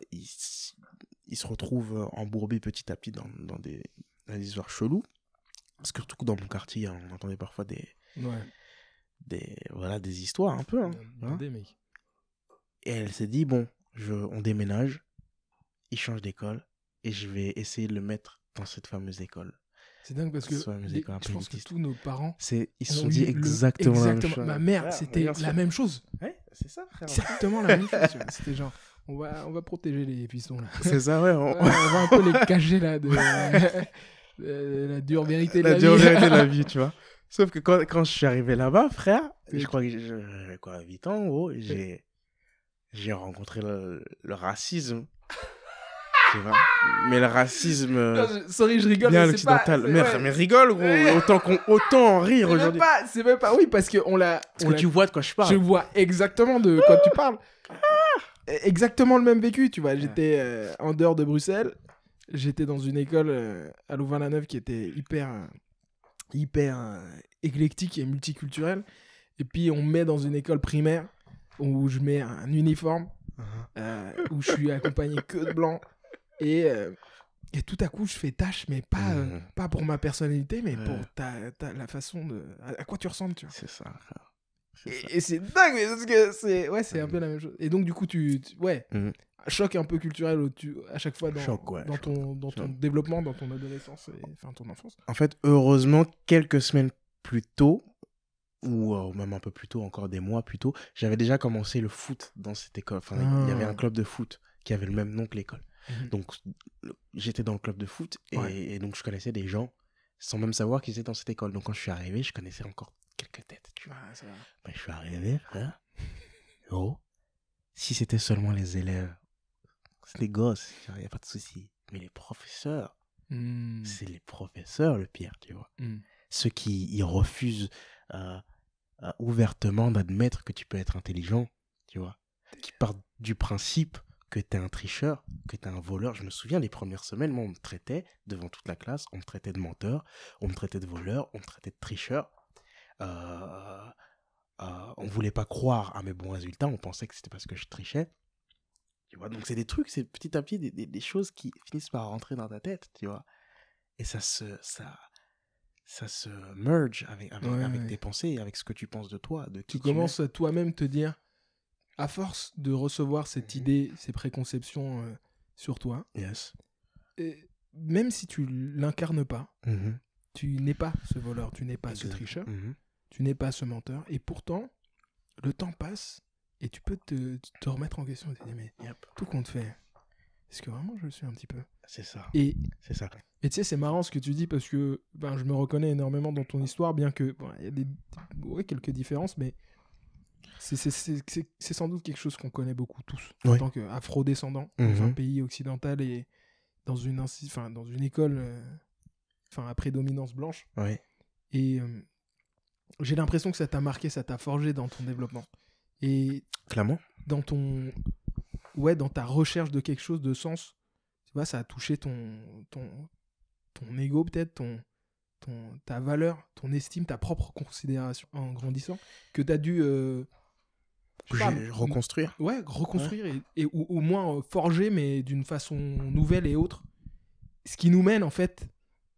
il se retrouve embourbé petit à petit dans des histoires cheloues. Parce que surtout dans mon quartier, on entendait parfois des histoires un peu. Et elle s'est dit, bon, on déménage, il change d'école, et je vais essayer de le mettre dans cette fameuse école. C'est dingue parce que je pense que tous nos parents ils se sont dit exactement la même chose. Ma mère, c'était la même chose. Ouais, c'est ça, frère. Exactement la même chose. C'était genre... On va protéger les pistons, là. C'est ça, ouais. On va un peu les cacher, là, de la dure vérité de la vie. La dure vérité de la vie, tu vois. Sauf que quand je suis arrivé là-bas, frère, je crois que j'avais 8 ans, en gros, j'ai rencontré le racisme. Tu vois. Mais le racisme... sorry, je rigole. Bien occidental. Mais rigole, gros. Autant en rire aujourd'hui. C'est même pas... Oui, parce qu'on l'a... Parce que tu vois de quoi je parle. Je vois exactement de quoi tu parles. Exactement le même vécu, tu vois. J'étais en dehors de Bruxelles. J'étais dans une école à Louvain-la-Neuve qui était hyper éclectique et multiculturelle. Et puis, on me met dans une école primaire où je mets un uniforme, où je suis accompagné que de blancs. Et tout à coup, je fais tâche, mais pas pour ma personnalité, mais pour la façon de... À quoi tu ressembles, tu vois. C'est ça. Et c'est dingue, parce que c'est un peu la même chose. Et donc, du coup, choc un peu culturel à chaque fois dans ton développement, dans ton adolescence, enfin ton enfance. En fait, heureusement, quelques semaines plus tôt, ou même un peu plus tôt, encore des mois plus tôt, j'avais déjà commencé le foot dans cette école. Enfin, il y avait un club de foot qui avait le même nom que l'école. Donc, j'étais dans le club de foot et donc je connaissais des gens sans même savoir qu'ils étaient dans cette école. Donc, quand je suis arrivé, je connaissais encore quelques têtes, tu vois. Ben, je suis arrivé, frère. Si c'était seulement les élèves, c'est les gosses, il n'y a pas de souci. Mais les professeurs, c'est les professeurs le pire, tu vois. Ceux qui ils refusent ouvertement d'admettre que tu peux être intelligent, tu vois. Qui partent du principe que t'es un tricheur, que t'es un voleur. Je me souviens, les premières semaines, moi, on me traitait, devant toute la classe, on me traitait de menteur, on me traitait de voleur, on me traitait de tricheur. On voulait pas croire à mes bons résultats, on pensait que c'était parce que je trichais. Tu vois, donc c'est des trucs, c'est petit à petit des choses qui finissent par rentrer dans ta tête, tu vois. Et ça se merge avec tes pensées, avec ce que tu penses de toi, de qui tu commences à toi-même te dire, à force de recevoir cette idée, ces préconceptions sur toi, yes. Et même si tu l'incarnes pas, tu n'es pas ce voleur, tu n'es pas ce tricheur, tu n'es pas ce menteur. Et pourtant, le temps passe et tu peux te remettre en question et te dire, mais tout compte fait, est-ce que vraiment je le suis un petit peu ? C'est ça. Et tu sais, c'est marrant ce que tu dis parce que je me reconnais énormément dans ton histoire, bien que il y a quelques différences, mais c'est sans doute quelque chose qu'on connaît beaucoup tous en tant qu'afro-descendants dans un pays occidental et dans une école à prédominance blanche. Et j'ai l'impression que ça t'a marqué, ça t'a forgé dans ton développement. Et Flamand dans dans ta recherche de quelque chose de sens, tu vois, ça a touché ton ego peut-être, ta valeur, ton estime, ta propre considération en grandissant, que tu as dû reconstruire. Reconstruire et ou au moins forger, mais d'une façon nouvelle et autre. Ce qui nous mène en fait...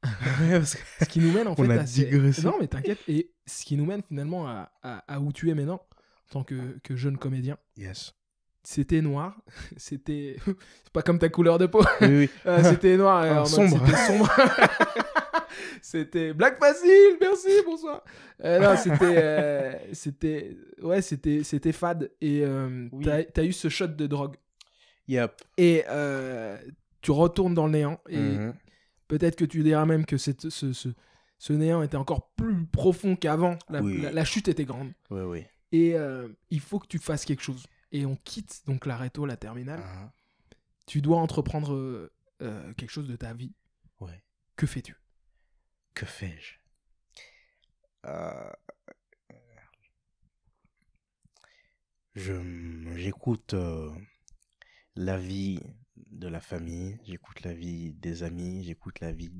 ce qui nous mène en fait on a digressé. Non mais t'inquiète. Et ce qui nous mène finalement à où tu es maintenant en tant que jeune comédien. Yes. C'était noir, c'est pas comme ta couleur de peau. Oui. C'était noir, sombre. C'était sombre. C'était Black Facile, merci, bonsoir. Non, c'était fade et t'as eu ce shot de drogue. Yep. Et tu retournes dans le néant et peut-être que tu diras même que ce néant était encore plus profond qu'avant. La chute était grande. Oui. Et il faut que tu fasses quelque chose. Et on quitte donc la réto, la terminale. Tu dois entreprendre quelque chose de ta vie. Que fais-tu ? Que fais-je ? J'écoute la vie de la famille, j'écoute la vie des amis, j'écoute la vie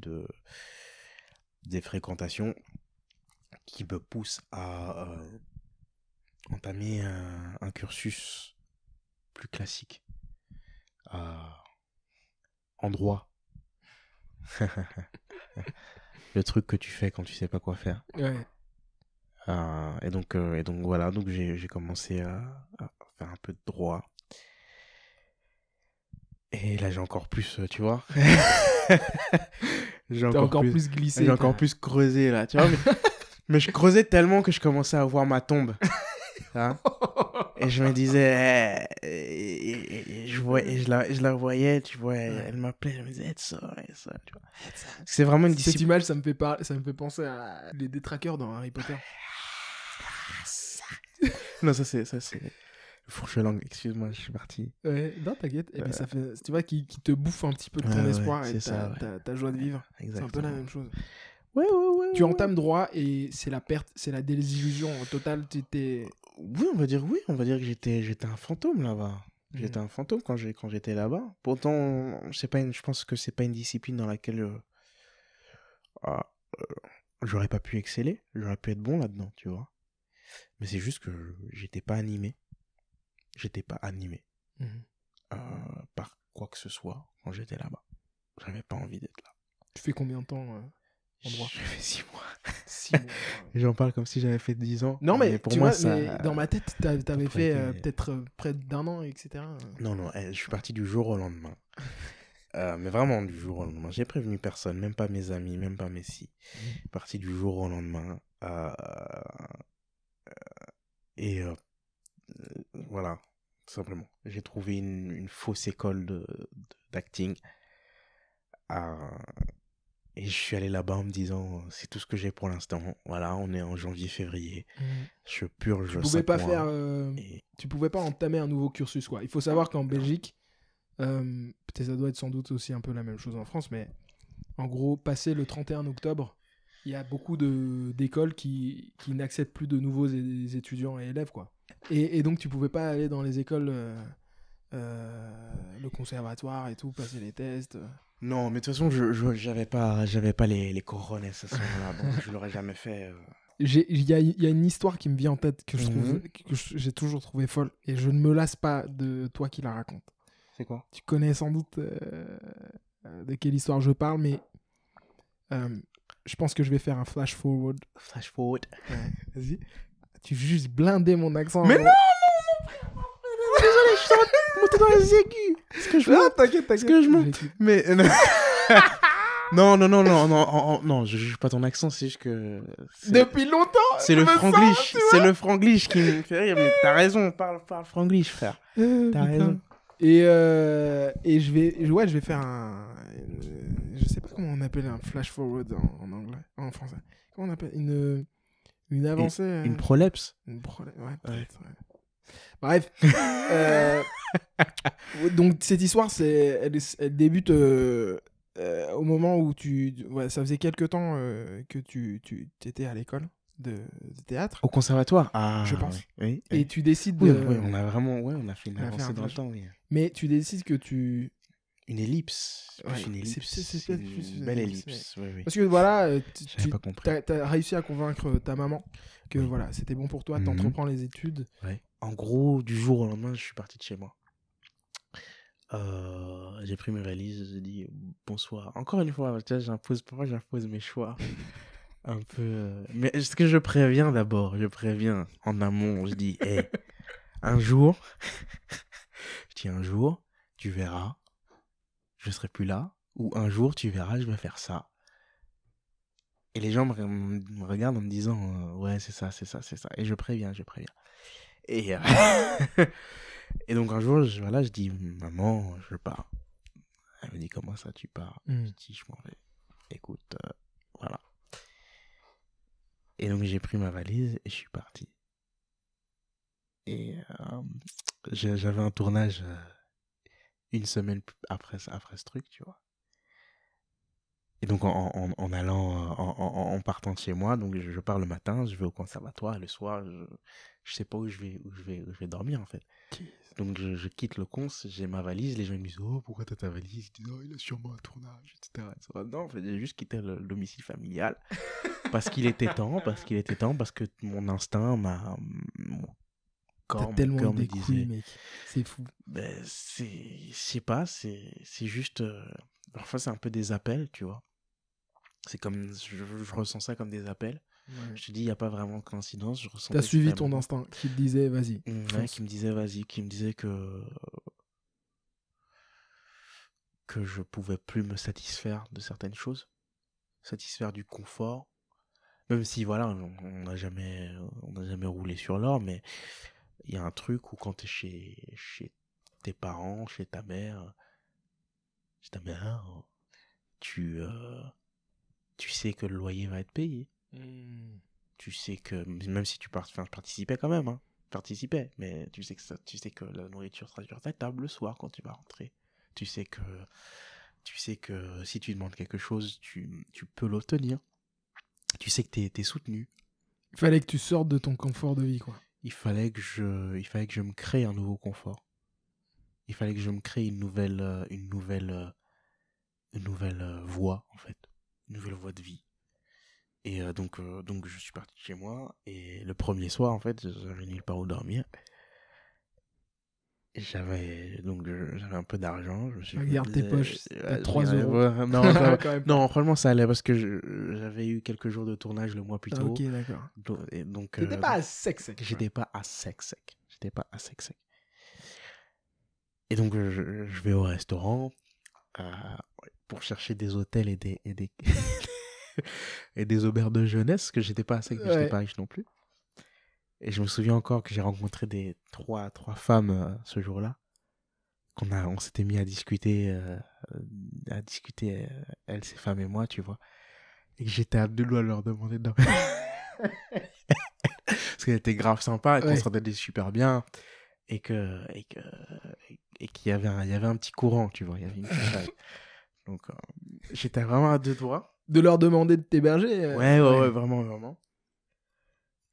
des fréquentations qui me poussent à entamer un cursus plus classique en droit. Le truc que tu fais quand tu sais pas quoi faire. Et donc voilà, donc j'ai commencé à faire un peu de droit. Et là j'ai encore plus, tu vois. J'ai encore plus glissé. J'ai encore plus creusé là, tu vois. Mais je creusais tellement que je commençais à voir ma tombe. Hein. Et je me disais, je la voyais, tu vois, elle m'appelait, je me disais, ça, tu vois. C'est vraiment une discipline. Cette image, ça me fait penser à les détraqueurs dans Harry Potter. Non, ça c'est fourche-langue, excuse-moi, je suis parti. Non, t'inquiète. Et ça fait, tu vois, qui te bouffe un petit peu de ton espoir et ta joie de vivre. Exactement. C'est un peu la même chose. Ouais. Tu entames droit et c'est la perte, c'est la désillusion totale. Oui, on va dire que j'étais un fantôme là-bas. J'étais un fantôme quand j'étais là-bas. Pourtant, je pense que c'est pas une discipline dans laquelle j'aurais pas pu exceller. J'aurais pu être bon là-dedans, tu vois. Mais c'est juste que j'étais pas animé. Par quoi que ce soit quand j'étais là-bas. J'avais pas envie d'être là. Tu fais combien de temps en droit ? J'ai fait 6 mois. 6 mois. J'en parle comme si j'avais fait 10 ans. Non, mais pour tu moi, vois, mais dans ma tête, t'avais fait peut-être près d'1 an, etc. Non, je suis parti du jour au lendemain. Mais vraiment du jour au lendemain. J'ai prévenu personne, même pas mes amis, même pas Messi. Parti du jour au lendemain. Et voilà, tout simplement. J'ai trouvé une fausse école d'acting. Et je suis allé là-bas en me disant, c'est tout ce que j'ai pour l'instant. Voilà, on est en janvier-février. Je purge. Tu pouvais pas tu pouvais pas entamer un nouveau cursus, quoi. Il faut savoir qu'en Belgique, peut-être ça doit être sans doute aussi un peu la même chose en France, mais en gros, passé le 31 octobre, il y a beaucoup d'écoles qui n'acceptent plus de nouveaux étudiants et élèves, quoi. Et donc, tu pouvais pas aller dans les écoles, le conservatoire et tout, passer les tests. Non, mais de toute façon, j'avais pas les couronnes à ce moment-là, donc je l'aurais jamais fait. Il y a une histoire qui me vient en tête que j'ai toujours trouvé folle, et je ne me lasse pas de toi qui la raconte. C'est quoi ? Tu connais sans doute de quelle histoire je parle, mais je pense que je vais faire un flash forward. Flash forward. Ouais, vas-y. Tu veux juste blinder mon accent. Mais non. Désolé, je suis en monter dans les aigus. T'inquiète. Mais Non, je juge pas ton accent, c'est juste que... Depuis longtemps. C'est le franglish, qui me fait rire, mais t'as raison, parle franglish, frère. T'as raison. Et je vais faire je sais pas comment on appelle un flash forward en anglais, en français. Comment on appelle une avancée. Une prolepse. Ouais, peut-être. Ouais. Bref. Donc cette histoire, elle débute au moment où ça faisait quelques temps que tu étais à l'école de théâtre. Au conservatoire, je pense. Oui. Et tu décides Oui, on a fait une avancée dans le temps, oui. Mais tu décides que une ellipse. Ouais, une ellipse. C'est une belle ellipse. Oui. Parce que voilà, j'avais pas compris. T'as réussi à convaincre ta maman que voilà, c'était bon pour toi, t'entreprends les études. Ouais. En gros, du jour au lendemain, je suis parti de chez moi. J'ai pris mes valises, j'ai dit bonsoir. Encore une fois, j'impose mes choix. Un peu. Mais est-ce que je préviens d'abord? Je préviens en amont. Je dis, un jour, tu verras, je serai plus là. Ou un jour, tu verras, je vais faire ça. Et les gens me regardent en me disant, ouais, c'est ça. Et je préviens. Et, et donc un jour, je dis, maman, je pars. Elle me dit, comment ça, tu pars? Je dis, je m'en vais. Écoute, voilà. Et donc j'ai pris ma valise et je suis parti. Et j'avais un tournage une semaine après ce truc, tu vois. Et donc en allant, en partant de chez moi, donc je pars le matin, je vais au conservatoire, et le soir, je sais pas où je vais dormir en fait. Donc je quitte le cons, j'ai ma valise, les gens ils me disent, oh pourquoi t'as ta valise? Ils disent, oh il a sûrement un tournage, etc. Non, en fait j'ai juste quitté le domicile familial parce qu'il était temps, parce que mon instinct, mon corps me disait, couilles, mec. C'est fou. Ben je sais pas, c'est juste, parfois c'est un peu des appels, tu vois. C'est comme, je ressens ça comme des appels. Ouais. Je te dis, il n'y a pas vraiment de coïncidence. T'as suivi ton instinct qui te disait, vas-y. Ouais, qui me disait, vas-y, qui me disait que je pouvais plus me satisfaire de certaines choses. Satisfaire du confort. Même si, voilà, on n'a jamais roulé sur l'or, mais il y a un truc où quand t'es chez tes parents, chez ta mère, tu sais que le loyer va être payé. Tu sais que, même si tu participais quand même, hein, mais tu sais que la nourriture sera sur ta table le soir quand tu vas rentrer. Tu sais que si tu demandes quelque chose, tu peux l'obtenir. Tu sais que t'es soutenu. Il fallait que tu sortes de ton confort de vie, quoi. Il fallait que je me crée un nouveau confort. Il fallait que je me crée une nouvelle voie, en fait. Une nouvelle voie de vie. Et donc je suis parti de chez moi. Et le premier soir, en fait, j'avais nulle part où dormir. Et j'avais un peu d'argent. Je me suis dit, regarde tes poches, t'as 3 euros. Non, franchement, ça allait parce que j'avais eu quelques jours de tournage le mois plus tôt. Ok, d'accord. Donc, t'étais pas à sec. J'étais pas à sec. Et donc, je vais au restaurant pour chercher des hôtels et des et des auberges de jeunesse, parce que j'étais pas à sec, j'étais pas riche non plus. Et je me souviens encore que j'ai rencontré trois femmes ce jour-là. On s'était mis à discuter, elles, ces femmes et moi, tu vois. Et que j'étais à deux doigts de leur demander de dormir. Parce qu'elles étaient grave sympas, et qu'on s'entendait super bien. Et qu'il y avait un petit courant, tu vois. Il y avait une petite donc, j'étais vraiment à deux doigts. De leur demander de t'héberger. Ouais, vraiment.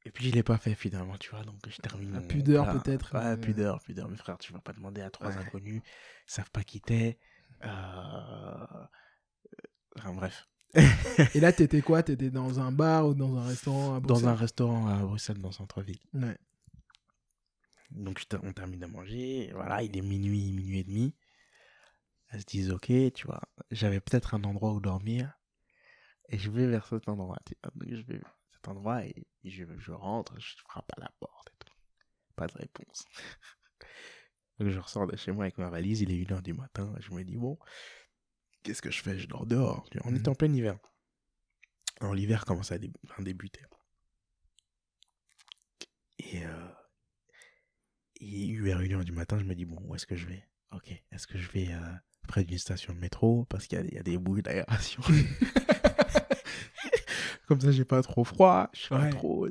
Et puis, je l'ai pas fait, finalement, tu vois. Donc, je termine. La pudeur, peut-être. Ouais, pudeur. Mais frère, tu vas pas demander à 3 inconnus. Ils savent pas qui t'es. Enfin, bref. Et là, t'étais quoi? T'étais dans un bar ou dans un restaurant à Bruxelles? Dans un restaurant à Bruxelles, dans le centre-ville. Ouais. Donc, on termine de manger. Voilà, il est minuit et demi. Elles se disent, ok, tu vois, j'avais peut-être un endroit où dormir. Et je vais vers cet endroit. Donc, je vais vers cet endroit et je rentre, je frappe à la porte et tout. Pas de réponse. Donc, je ressors de chez moi avec ma valise. Il est 1h du matin. Je me dis, bon, qu'est-ce que je fais? Je dors dehors. On était en plein hiver. Alors, l'hiver commence à débuter. Et vers 1h du matin, je me dis, bon, où est-ce que je vais? Ok, est-ce que je vais près d'une station de métro? Parce qu'il y a des bouches d'aération. Comme ça, j'ai pas trop froid. Je suis pas trop...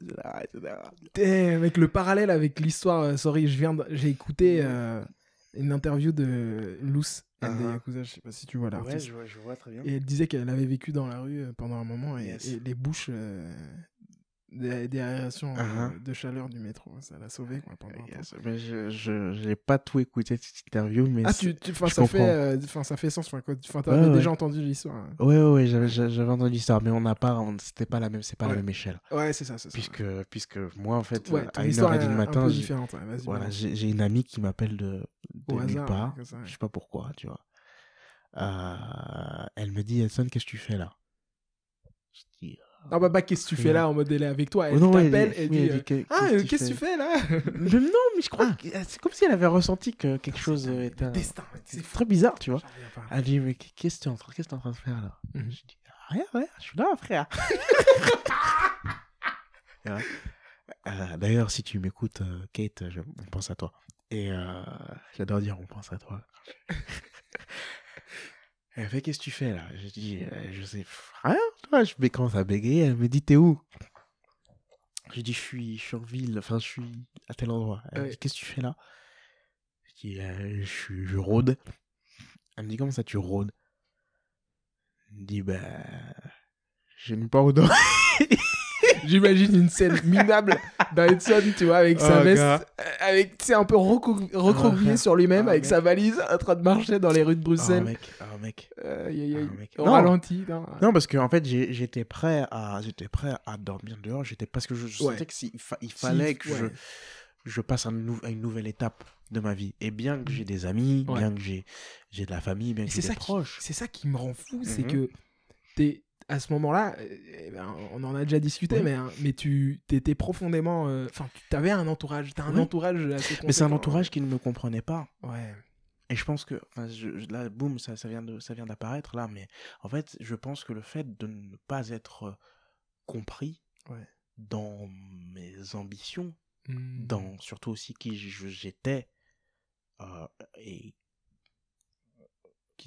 Avec le parallèle avec l'histoire... sorry, j'ai écouté une interview de Luce, elle des Yakuza, je sais pas si tu vois l'artiste. Ouais, je vois très bien. Et elle disait qu'elle avait vécu dans la rue pendant un moment et les bouches des aérations de chaleur du métro, ça l'a sauvé quoi, pendant un temps. Mais je n'ai pas tout écouté cette interview, mais ça fait sens. T'avais déjà entendu l'histoire. Hein. Ouais, j'avais entendu l'histoire, mais c'était pas la même, c'est pas la même échelle. Ouais, c'est ça. Puisque moi, en fait, à 1h du matin, un peu différente. Voilà, j'ai une amie qui m'appelle de nulle part, je sais pas pourquoi, tu vois. Elle me dit, Edson, qu'est-ce que tu fais là? Je dis, non, bah, qu'est-ce que tu fais là en mode elle est avec toi? Elle t'appelle, elle dit qu'est-ce que tu fais là? Non, mais je crois que c'est comme si elle avait ressenti que quelque chose était. Destin, c'est très bizarre, tu vois. Elle dit, mais qu'est-ce que tu es en train de faire là? Je dis, rien, je suis là, frère. D'ailleurs, si tu m'écoutes, Kate, on pense à toi. Et j'adore dire on pense à toi. Elle fait, qu'est-ce que tu fais là? Je dis, je sais rien. Je commence à bégayer. Elle me dit, t'es où? Je dis, je suis en ville, enfin, je suis à tel endroit. Elle me dit, qu'est-ce que tu fais là? Je dis, je rôde. Elle me dit, comment ça tu rôdes? Je me dis, je n'ai pas où dormir. J'imagine une scène minable d'un Edson, tu vois, avec sa veste, avec, tu sais, un peu recroquevillé sur lui-même, avec sa valise, en train de marcher dans les rues de Bruxelles. Mec. Au ralenti. Non, parce qu'en fait, j'étais prêt à dormir dehors. Parce que je sentais qu'il fallait que je passe à une nouvelle étape de ma vie. Et bien que j'ai des amis, bien que j'ai de la famille, bien que j'ai des proches. C'est ça qui me rend fou, c'est que à ce moment-là, on en a déjà discuté, mais tu étais profondément... Enfin, tu avais un entourage. Tu as un entourage assez conséquent. Mais c'est un entourage qui ne me comprenait pas. Ouais. Et je pense que... Là, boum, ça vient d'apparaître, là. Mais en fait, je pense que le fait de ne pas être compris dans mes ambitions, dans surtout aussi qui j'étais, et...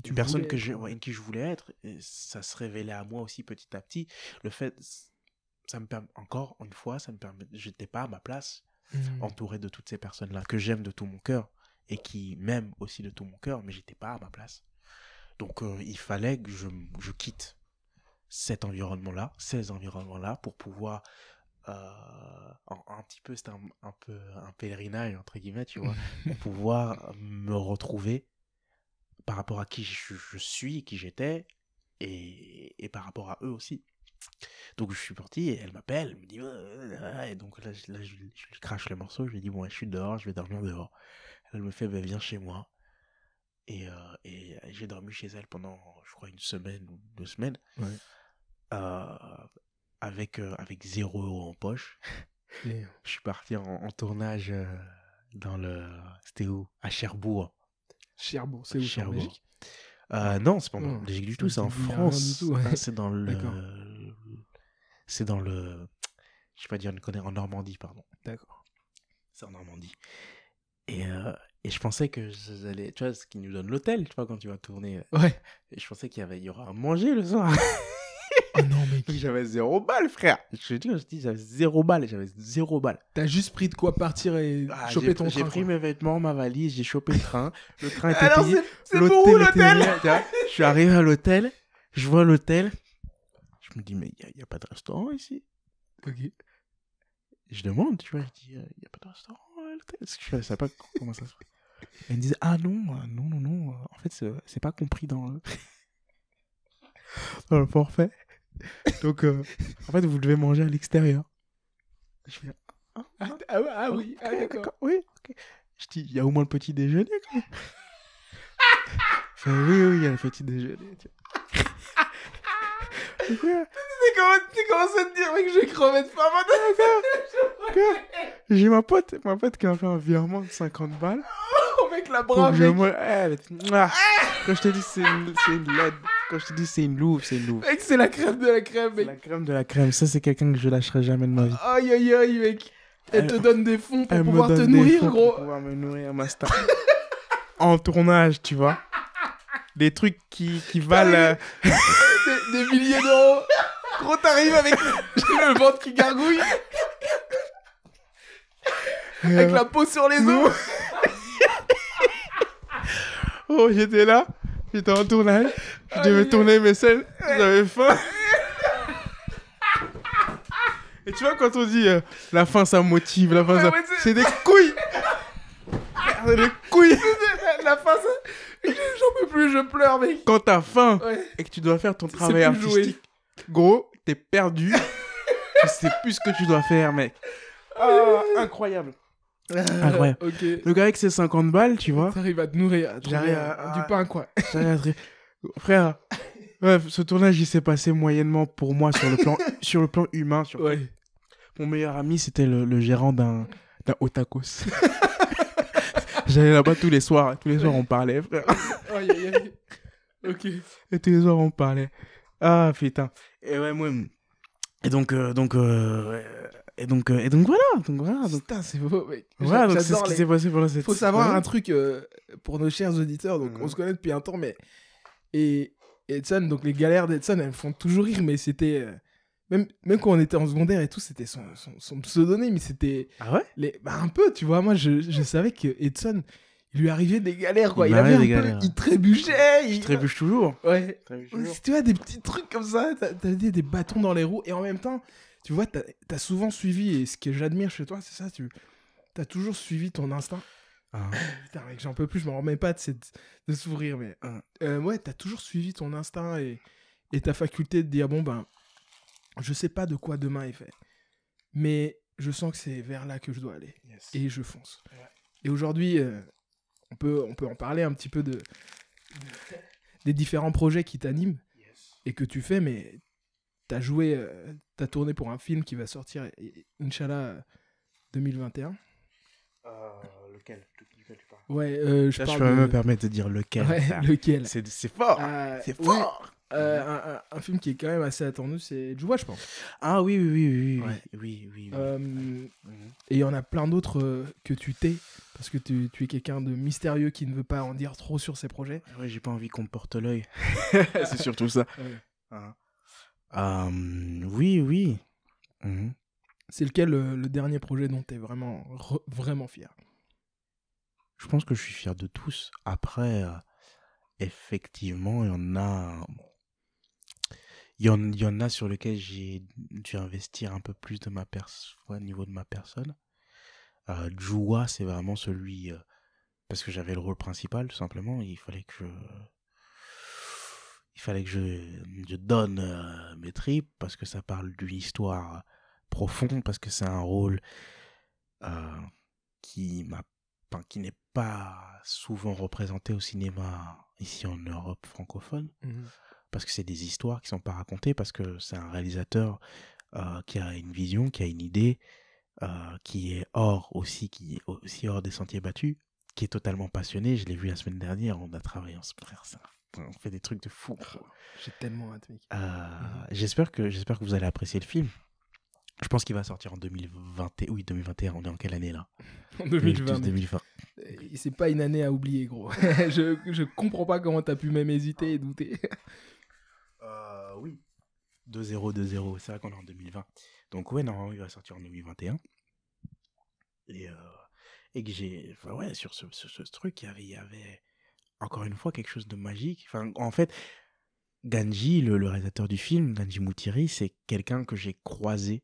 une personne qui je voulais être, et ça se révélait à moi aussi petit à petit. Le fait, ça me permet, encore une fois, j'étais pas à ma place, entouré de toutes ces personnes-là, que j'aime de tout mon cœur, et qui m'aiment aussi de tout mon cœur, mais j'étais pas à ma place. Donc, il fallait que je quitte ces environnements-là, pour pouvoir, un petit peu, c'était un peu un pèlerinage, entre guillemets, tu vois, pour pouvoir me retrouver par rapport à qui je suis, qui j'étais, et par rapport à eux aussi. Donc je suis parti, et elle m'appelle, elle me dit et donc là je lui crache le morceau, je lui dis bon, je suis dehors, je vais dormir dehors. Elle me fait viens chez moi, et j'ai dormi chez elle pendant, je crois, 1 semaine ou 2 semaines, avec 0 € en poche. Je suis parti en tournage c'était où? À Cherbourg. Cherbourg, c'est où? Cherbourg. Non, c'est pas en Belgique du tout, c'est en France. C'est dans le... C'est dans le... Je sais pas dire, en Normandie, pardon. D'accord. C'est en Normandie. Et je pensais que j'allais... Tu vois, ce qui nous donne l'hôtel, tu vois, quand tu vas tourner. Ouais. Et je pensais qu'il y aura à manger le soir. Oh non, mec. J'avais 0 balles, frère. Je dis, j'avais 0 balles. T'as juste pris de quoi partir et choper ton train. J'ai pris mes vêtements, ma valise, j'ai chopé le train. Le train était alors payé. C'est pour où l'hôtel? Je suis arrivé à l'hôtel, je vois l'hôtel. Je me dis, mais il n'y a pas de restaurant ici. Ok. Je demande, tu vois, je dis, il n'y a pas de restaurant à l'hôtel. Parce que je ne savais pas comment ça se fait. Elle me disait, ah non. En fait, c'est pas compris dans le forfait. Donc, en fait, vous devez manger à l'extérieur. Je fais, oui, d'accord. Oui, ok. Je dis, il y a au moins le petit déjeuner, quand même. Enfin, oui, il y a le petit déjeuner. Tu commences à te dire, mec, je vais crever de faim. J'ai ma pote qui m'a fait un virement de 50 balles. Oh mec, la brave, mec. Quand je te dis c'est une LED, quand je te dis c'est une louve, c'est une louve. Mec, c'est la crème de la crème, C'est mec. la crème de la crème. Ça, c'est quelqu'un que je lâcherai jamais de ma vie. Aïe, aïe, aïe, mec. Elle te donne des fonds pour Elle me pouvoir te donne des nourrir, fonds gros. Pour pouvoir me nourrir, ma star. En tournage, tu vois. Des trucs qui valent... Des milliers d'euros. Gros, t'arrives avec le ventre qui gargouille. Avec la peau sur les os. Oh, j'étais là. J'étais en tournage. Je devais tourner mes scènes. J'avais faim. Et tu vois, quand on dit la fin, ça motive. La fin, ça... C'est des couilles. C'est des couilles. La fin, ça... J'en peux plus, je pleure, mec. Quand t'as faim Ouais. et que tu dois faire ton Tu sais travail plus jouer. artistique, gros, t'es perdu. Tu sais plus ce que tu dois faire, mec. Ah, incroyable. Incroyable. Ok. Le gars avec ses 50 balles, tu vois. T'arrives à te nourrir. à trouver J'arrive du pain, quoi. Frère, ouais, ce tournage, il s'est passé moyennement pour moi sur le plan humain. Ouais. Mon meilleur ami, c'était le gérant d'un Otakos. J'allais là-bas tous les soirs. Tous les soirs, on parlait, frère. Aïe, aïe, aïe. Ok. Et tous les soirs, on parlait. Ah, putain. Et ouais, moi... Et donc voilà. Donc Putain, c'est beau, mec. voilà, donc c'est ce qui s'est passé pendant cette... Faut savoir un truc pour nos chers auditeurs. Donc, on se connaît depuis un temps, mais... Et Edson, donc les galères d'Edson, elles me font toujours rire, mais c'était... Même quand on était en secondaire et tout, c'était son pseudonyme, c'était... Ah ouais? Bah, un peu, tu vois, moi, je savais que Edson, il lui arrivait des galères, quoi. Il Il avait m'arrive des un peu... galères. Il trébuchait. Je trébuche toujours. Ouais. Trébuche toujours. Tu vois, des petits trucs comme ça, t'as des bâtons dans les roues, et en même temps, tu vois, t'as souvent suivi, et ce que j'admire chez toi, c'est ça, t'as toujours suivi ton instinct. Ah. Putain, mec, j'en peux plus, je m'en remets pas de sourire, mais... ouais, t'as toujours suivi ton instinct et ta faculté de dire, bon, ben, je sais pas de quoi demain est fait, mais je sens que c'est vers là que je dois aller, Yes. et je fonce. Ouais. Et aujourd'hui, on peut en parler un petit peu des différents projets qui t'animent et que tu fais, mais t'as tourné pour un film qui va sortir, Inch'Allah, 2021. Lequel tu parles? Ouais, je Là, parle je peux de... me permettre de dire lequel. Ouais, frère. lequel? C'est fort. C'est Ouais, fort. un film qui est quand même assez attendu, c'est Djoua, je pense. Ah oui. Ouais. Oui. Et il y en a plein d'autres que tu tais, parce que tu es quelqu'un de mystérieux qui ne veut pas en dire trop sur ses projets. Ouais, j'ai pas envie qu'on me porte l'œil. C'est surtout ça. Ouais. Oui. Mhm. C'est lequel le dernier projet dont tu es vraiment, vraiment fier? Je pense que je suis fier de tous. Après, effectivement, il y en a sur lesquels j'ai dû investir un peu plus de au niveau de ma personne. Djoua, c'est vraiment celui... parce que j'avais le rôle principal, tout simplement. Il fallait que je donne mes tripes, parce que ça parle d'une histoire profonde, parce que c'est un rôle qui n'est pas souvent représenté au cinéma ici en Europe francophone, parce que c'est des histoires qui sont pas racontées, parce que c'est un réalisateur qui a une vision, qui a une idée, qui est hors des sentiers battus, qui est totalement passionné. Je l'ai vu la semaine dernière, on a travaillé ensemble, on fait des trucs de fou. J'ai tellement hâte, mec. J'espère que vous allez apprécier le film. Je pense qu'il va sortir en 2020. Oui, 2021. On est en quelle année là? En 2020. 2020. C'est pas une année à oublier, gros. je comprends pas comment t'as pu même hésiter et douter. Oui. 2-0. C'est vrai qu'on est en 2020. Donc ouais, normalement, il va sortir en 2021. Et que j'ai... Enfin ouais, sur ce truc, il y avait encore une fois quelque chose de magique. Enfin, en fait, Ganji, le réalisateur du film, Ganji Moutiri, c'est quelqu'un que j'ai croisé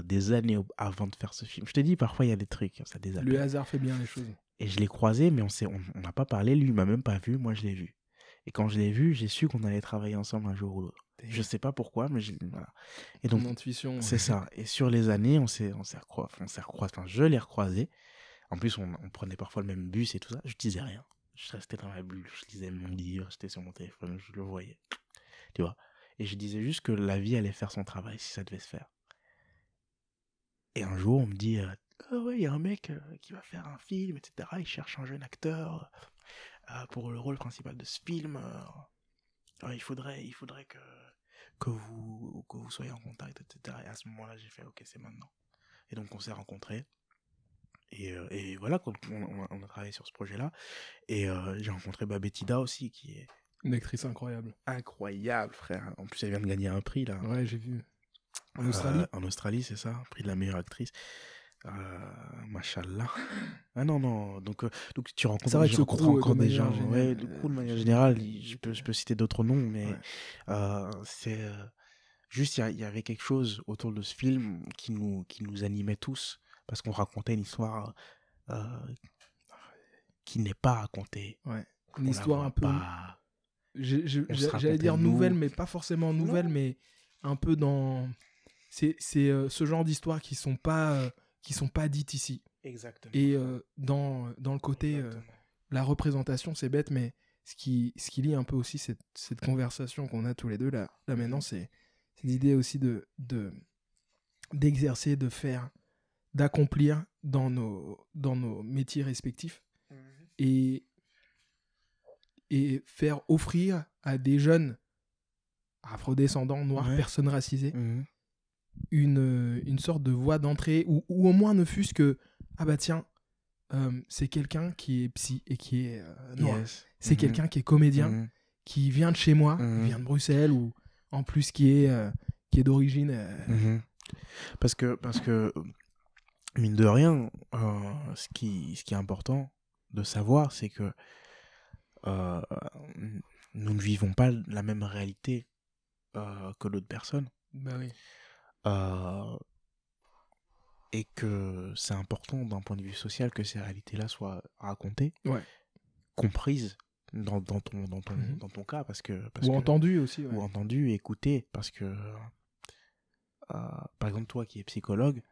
des années avant de faire ce film. Je te dis, parfois, il y a des trucs, ça des appels. Le hasard fait bien les choses. Et je l'ai croisé, mais on n'a pas parlé. Lui, il m'a même pas vu. Moi, je l'ai vu. Et quand je l'ai vu, j'ai su qu'on allait travailler ensemble un jour ou l'autre. Je sais pas pourquoi, mais voilà. Et donc, ton intuition. c'est ça. Et sur les années, on s'est recroisé. Enfin, je l'ai recroisé. En plus, on prenait parfois le même bus et tout ça. Je disais rien. Je restais dans ma bulle. Je lisais mon livre. J'étais sur mon téléphone. Je le voyais. Tu vois. Et je disais juste que la vie allait faire son travail si ça devait se faire. Et un jour, on me dit, ouais, il y a un mec qui va faire un film, etc. Il cherche un jeune acteur pour le rôle principal de ce film. Alors, il faudrait que vous soyez en contact, etc. Et à ce moment-là, j'ai fait, ok, c'est maintenant. Et donc, on s'est rencontrés. Et voilà, on a travaillé sur ce projet-là. Et j'ai rencontré Betida aussi, qui est... Une actrice incroyable. Incroyable, frère. En plus, elle vient de gagner un prix, là. Ouais, j'ai vu. En Australie En Australie, c'est ça. Prix de la meilleure actrice. Machallah. Ah non. Donc tu rencontres, c'est vrai que ce crew, encore des gens. Ouais, du coup, de manière générale, je peux citer d'autres noms, mais c'est... juste, il y avait quelque chose autour de ce film qui nous animait tous. Parce qu'on racontait une histoire qui n'est pas racontée. Ouais. Une histoire un peu... Pas... J'allais dire nouvelle, mais pas forcément nouvelle, mais un peu dans... C'est ce genre d'histoires qui sont pas dites ici. Exactement. Et dans le côté... la représentation, c'est bête, mais ce qui lie un peu aussi cette conversation qu'on a tous les deux là maintenant, c'est l'idée aussi d'exercer, de faire, d'accomplir dans nos métiers respectifs et faire offrir à des jeunes afrodescendants, noirs, personnes racisées, une sorte de voie d'entrée ou au moins ne fût-ce que ah bah tiens, c'est quelqu'un qui est psy et qui est noir. Yes. C'est quelqu'un qui est comédien, qui vient de chez moi, qui vient de Bruxelles ou en plus qui est d'origine. Parce que mine de rien, ce qui est important de savoir, c'est que nous ne vivons pas la même réalité que l'autre personne. Bah oui. Et que c'est important d'un point de vue social que ces réalités-là soient racontées, comprises dans ton cas, ou entendues aussi. Ou entendues, écoutées, parce que par exemple toi qui es psychologue,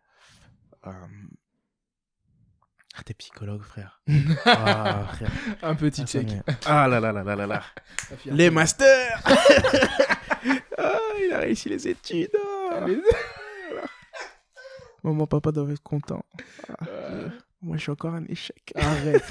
t'es psychologue, frère. Frère. Un petit check. Ah là là là là là là. Les masters. Il a réussi les études. Maman, papa doivent être contents. Moi, je suis encore un échec. Arrête.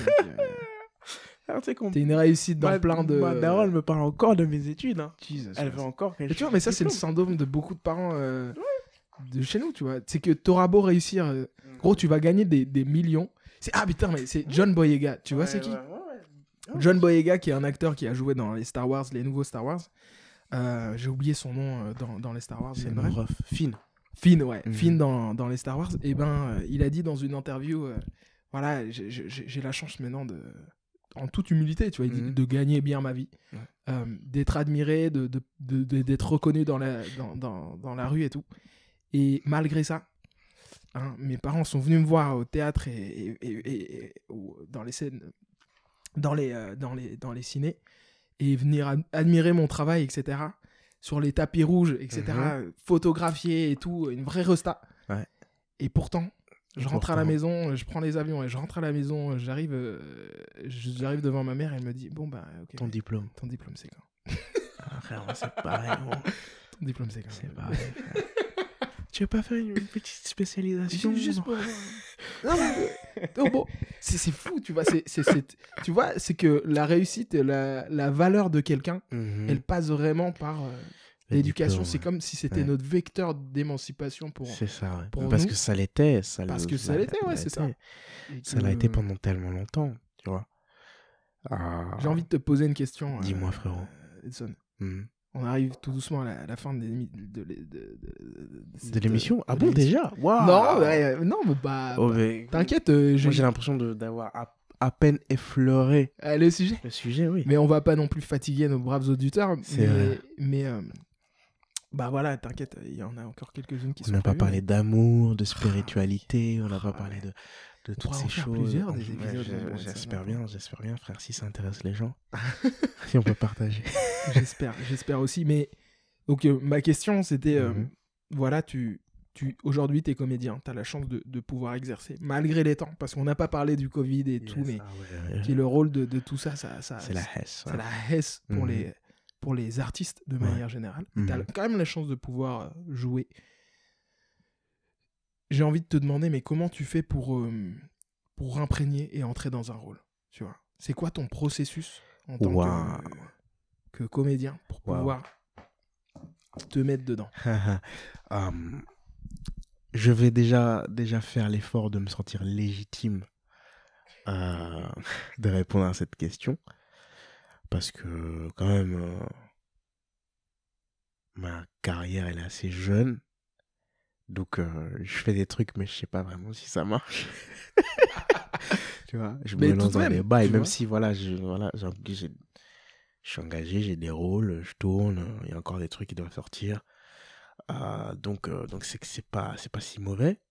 T'es une réussite dans plein de... Ma daronne me parle encore de mes études. Hein. Elle veut encore quelque chose. Tu vois, mais ça, c'est le syndrome de beaucoup de parents de chez nous, tu vois. C'est que t'auras beau réussir... Gros, tu vas gagner des millions. Ah putain, mais c'est John Boyega. Tu vois, c'est qui John Boyega, qui est un acteur qui a joué dans les Star Wars, les nouveaux Star Wars. J'ai oublié son nom dans les Star Wars. C'est une ref. Finn, ouais. Finn dans les Star Wars. Et il a dit dans une interview, voilà, j'ai la chance maintenant en toute humilité, tu vois, de gagner bien ma vie, d'être admiré, d'être reconnu dans la rue et tout. Et malgré ça, mes parents sont venus me voir au théâtre et dans les scènes, dans les cinés, et venir admirer mon travail, etc. Sur les tapis rouges, etc. Photographier et tout, une vraie resta. Ouais. Et pourtant, je rentre à la maison, je prends les avions et je rentre à la maison, j'arrive devant ma mère, elle me dit, bon bah, ok. Ton diplôme, c'est quand frère, c'est pareil. Ton diplôme, c'est quand c'est pareil, frère. Tu veux pas faire une petite spécialisation? Juste pour... non, bon, c'est fou, tu vois. Tu vois, c'est que la réussite, la valeur de quelqu'un, elle passe vraiment par l'éducation. C'est comme si c'était notre vecteur d'émancipation pour. C'est ça, ouais. Pour parce nous. que ça l'était. Parce que ça l'était, ouais, c'est ça. Ça l'a été pendant tellement longtemps, tu vois. J'ai envie de te poser une question. Dis-moi, frérot. Edson. On arrive tout doucement à la fin de l'émission. Ah bon, déjà? Wow. Non, mais bah, t'inquiète. Moi, j'ai l'impression d'avoir à peine effleuré le sujet. Le sujet, oui. Mais on va pas non plus fatiguer nos braves auditeurs. Mais bah voilà, t'inquiète, il y en a encore quelques-unes qui sont. On n'a pas parlé d'amour, de spiritualité, on n'a pas parlé de toutes ces choses. J'espère bien, frère, si ça intéresse les gens. Si on peut partager. J'espère aussi. Mais donc, ma question, c'était voilà, aujourd'hui, tu es comédien, tu as la chance de pouvoir exercer, malgré les temps, parce qu'on n'a pas parlé du Covid et tout, mais qui est le rôle de tout ça. C'est la hesse. C'est la hesse pour les artistes de manière générale. Tu as quand même la chance de pouvoir jouer. j'ai envie de te demander, mais comment tu fais pour imprégner et entrer dans un rôle, tu vois? C'est quoi ton processus en tant que comédien pour pouvoir te mettre dedans? Je vais déjà faire l'effort de me sentir légitime de répondre à cette question. Parce que quand même, ma carrière, elle est assez jeune. Donc, je fais des trucs, mais je sais pas vraiment si ça marche. Tu vois, je me lance dans des bails, même si, voilà, je suis engagé, j'ai des rôles, je tourne, il y a encore des trucs qui doivent sortir. Donc c'est que c'est pas si mauvais.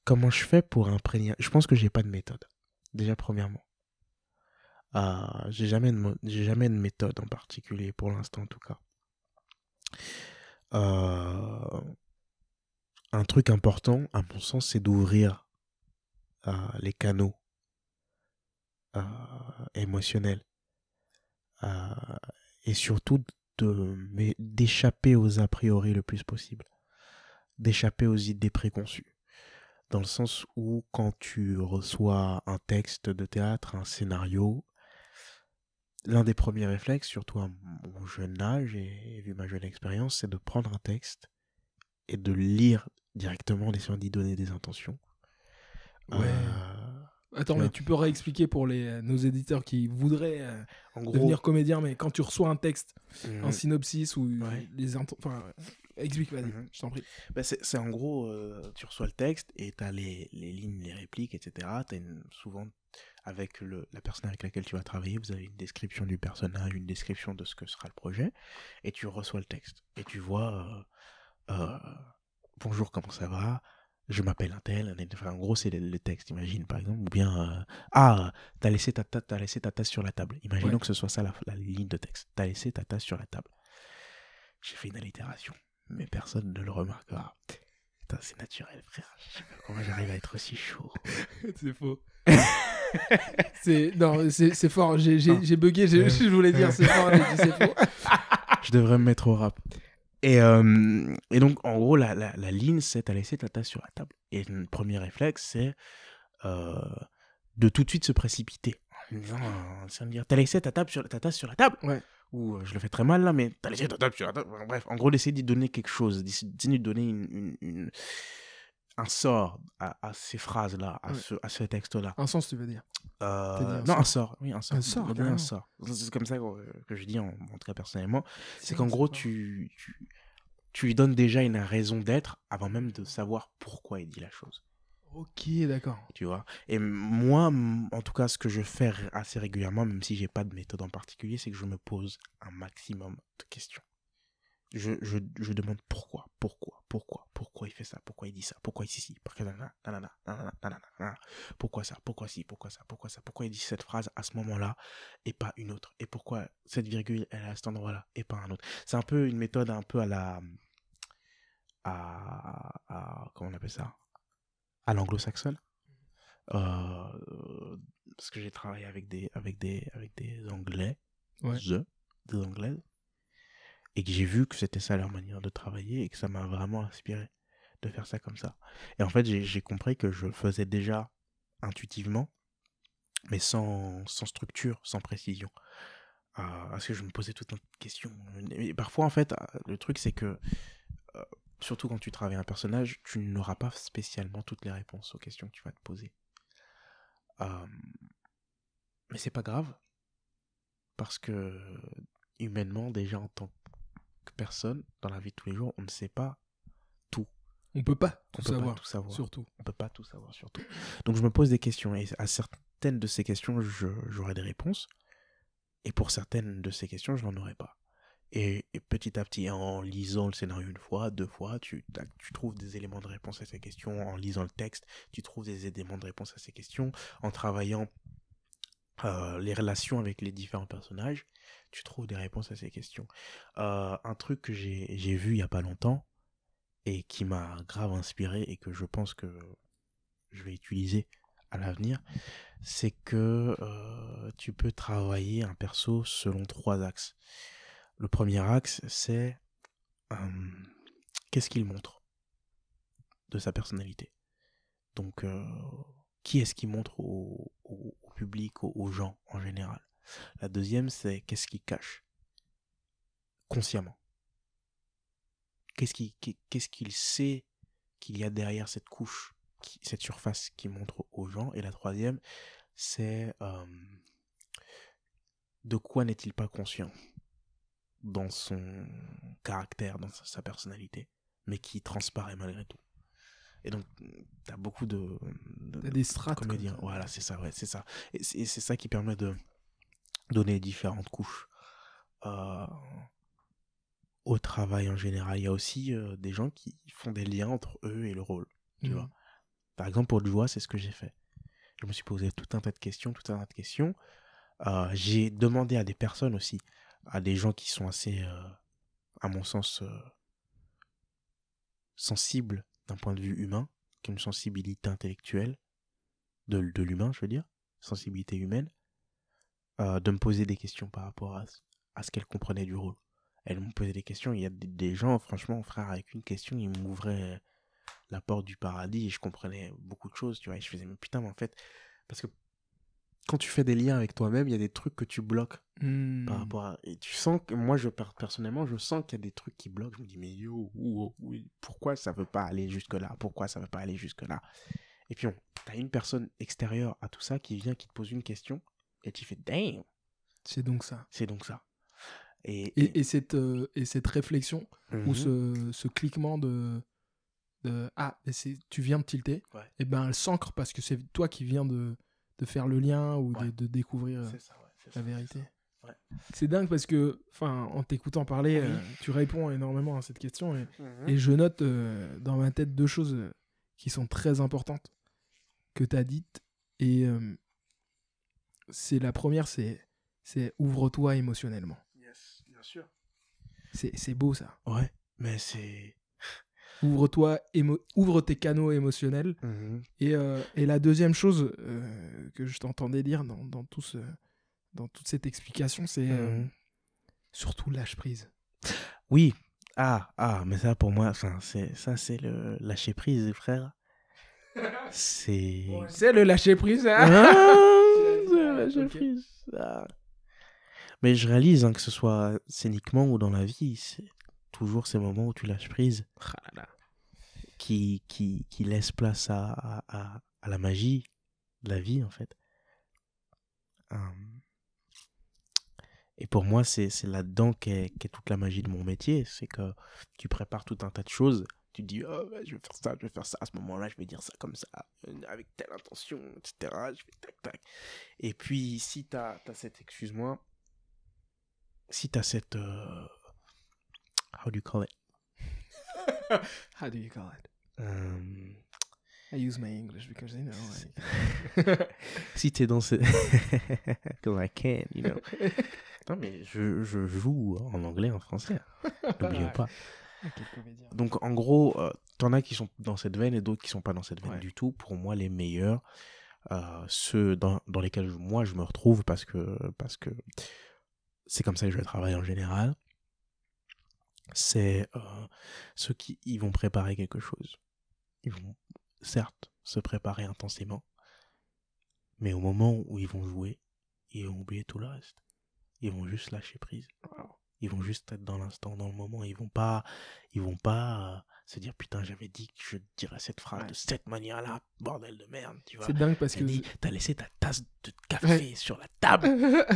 Comment je fais pour imprégner? Je pense que j'ai pas de méthode. Déjà, premièrement. J'ai jamais de méthode en particulier, pour l'instant en tout cas. Un truc important, à mon sens, c'est d'ouvrir les canaux émotionnels. Et surtout d'échapper aux a priori le plus possible. D'échapper aux idées préconçues. Dans le sens où quand tu reçois un texte de théâtre, un scénario, l'un des premiers réflexes, surtout à mon jeune âge et vu ma jeune expérience, c'est de prendre un texte et de lire directement en essayant d'y donner des intentions. Ouais. Attends, mais tu peux réexpliquer pour nos éditeurs qui voudraient devenir comédiens, mais quand tu reçois un texte, un synopsis ou les explique, vas-y, je t'en prie. C'est en gros, tu reçois le texte et tu as les lignes, les répliques, etc. Souvent, avec la personne avec laquelle tu vas travailler, vous avez une description du personnage, une description de ce que sera le projet, et tu reçois le texte. Et tu vois, bonjour, comment ça va ? Je m'appelle un tel. Enfin, en gros, c'est le texte, imagine, par exemple. Ou bien, t'as laissé ta tasse sur la table. Imaginons que ce soit ça la ligne de texte. T'as laissé ta tasse sur la table. J'ai fait une allitération, mais personne ne le remarquera. Putain, c'est naturel, frère. Je sais pas comment j'arrive à être aussi chaud. C'est faux. C'est fort. J'ai bugué. Je voulais dire c'est fort, j'ai dit c'est faux. Je devrais me mettre au rap. Et donc, en gros, la ligne, c'est t'as laissé ta tasse sur la table. Et le premier réflexe, c'est de tout de suite se précipiter. En disant, c'est de dire, t'as laissé ta tasse sur la table. Ouais. Ou je le fais très mal là, mais t'as laissé ta table sur la table. Bref, en gros, d'essayer d'y donner quelque chose, d'essayer de donner un sort à ces phrases-là, à ce texte-là. Un sens, tu veux dire non, un sort. Oui, un sort. Un sort. C'est comme ça que je dis, en tout cas personnellement. C'est qu'en gros, tu lui donnes déjà une raison d'être avant même de savoir pourquoi il dit la chose. Ok, d'accord. Tu vois. Et moi, en tout cas, ce que je fais assez régulièrement, même si j'ai pas de méthode en particulier, c'est que je me pose un maximum de questions. Je demande pourquoi il fait ça, pourquoi il dit ça, pourquoi il dit ci, pourquoi ça, pourquoi ci, pourquoi ça, pourquoi il dit cette phrase à ce moment-là et pas une autre, et pourquoi cette virgule elle est à cet endroit-là et pas un autre. C'est un peu une méthode un peu à comment on appelle ça, à l'anglo-saxonne, parce que j'ai travaillé avec des Anglais, des Anglaises. Et que j'ai vu que c'était ça leur manière de travailler et que ça m'a vraiment inspiré de faire ça comme ça. Et en fait, j'ai compris que je le faisais déjà intuitivement, mais sans structure, sans précision. Parce que je me posais toutes les questions. Et parfois, en fait, le truc, c'est que, surtout quand tu travailles un personnage, tu n'auras pas spécialement toutes les réponses aux questions que tu vas te poser. Mais c'est pas grave, parce que humainement, déjà en tant que personne, dans la vie de tous les jours, on ne sait pas tout. On peut pas tout savoir, surtout. On peut pas tout savoir, surtout. Donc je me pose des questions, et à certaines de ces questions, j'aurai des réponses, et pour certaines de ces questions, je n'en aurai pas. Et petit à petit, en lisant le scénario une fois, deux fois, tu trouves des éléments de réponse à ces questions. En lisant le texte, tu trouves des éléments de réponse à ces questions. En travaillant les relations avec les différents personnages, tu trouves des réponses à ces questions. Un truc que j'ai vu il n'y a pas longtemps et qui m'a grave inspiré et que je pense que je vais utiliser à l'avenir, c'est que tu peux travailler un perso selon 3 axes. Le premier axe, c'est qu'est-ce qu'il montre de sa personnalité. Donc, qui est-ce qu'il montre au public, aux gens en général. La deuxième, c'est qu'est-ce qu'il cache consciemment. Qu'est-ce qu'il sait qu'il y a derrière cette couche, cette surface qui montre aux gens. Et la troisième, c'est de quoi n'est-il pas conscient dans son caractère, dans sa personnalité, mais qui transparaît malgré tout. Et donc, t'as beaucoup de des strates, de comédiens. Voilà, c'est ça, ouais, c'est ça. Et c'est ça qui permet de donner différentes couches au travail en général. Il y a aussi des gens qui font des liens entre eux et le rôle, tu vois. Par exemple, pour Joie, c'est ce que j'ai fait. Je me suis posé tout un tas de questions. J'ai demandé à des personnes aussi, à des gens qui sont assez, à mon sens, sensibles d'un point de vue humain, qui ont une sensibilité intellectuelle de l'humain, je veux dire, sensibilité humaine, de me poser des questions par rapport à ce qu'elles comprenaient du rôle. Elles m'ont posé des questions. Il y a des gens, franchement, frère, avec une question, ils m'ouvraient la porte du paradis et je comprenais beaucoup de choses, tu vois. Et je faisais, mais putain, mais en fait, parce que quand tu fais des liens avec toi-même, il y a des trucs que tu bloques par rapport à... Et tu sens que, moi, personnellement, je sens qu'il y a des trucs qui bloquent. Je me dis, mais pourquoi ça veut pas aller jusque-là? Pourquoi ça veut pas aller jusque-là? Et puis, t'as une personne extérieure à tout ça qui vient, qui te pose une question et tu fais, damn! C'est donc ça. C'est donc ça. Et cette réflexion, ou ce cliquement tu viens de tilter, ouais. Et ben elle s'ancre parce que c'est toi qui viens de faire le lien ou ouais. de découvrir la vérité. C'est ouais. C'est dingue parce que, en t'écoutant parler, tu réponds énormément à cette question et je note dans ma tête deux choses qui sont très importantes que tu as dites. Et c'est la première, c'est ouvre-toi émotionnellement. Yes, bien sûr. C'est beau ça. Ouais, mais c'est... Ouvre tes canaux émotionnels. Et la deuxième chose que je t'entendais dire dans toute cette explication, c'est surtout lâche prise. Oui. Mais ça pour moi, c'est le lâcher prise, frère. C'est... C'est le lâcher prise. C'est le lâcher prise. Mais je réalise que ce soit scéniquement ou dans la vie, c'est toujours ces moments où tu lâches prise. Qui laisse place à la magie de la vie, en fait. Et pour moi, c'est là-dedans qu'est toute la magie de mon métier. C'est que tu prépares tout un tas de choses. Tu te dis, je vais faire ça, à ce moment-là, je vais dire ça comme ça, avec telle intention, etc. Je fais tac, tac. Et puis, si t'as cette, excuse-moi, si t'as cette, how do you call it? How do you call it? I use my English because you know. Si t'es dans ce... Because I can, you know. Non, mais je joue en anglais, en français. N'oublions pas. Donc, en gros, t'en as qui sont dans cette veine et d'autres qui sont pas dans cette veine du tout. Pour moi, les meilleurs, ceux dans lesquels moi je me retrouve parce que c'est comme ça que je travaille en général, c'est ceux qui ils vont préparer quelque chose. Ils vont certes se préparer intensément, mais au moment où ils vont jouer, ils vont oublier tout le reste. Ils vont juste lâcher prise. Ils vont juste être dans l'instant, dans le moment. Ils vont pas se dire putain, j'avais dit que je dirais cette phrase de cette manière-là, bordel de merde, tu vois. C'est dingue parce que t'as laissé ta tasse de café sur la table.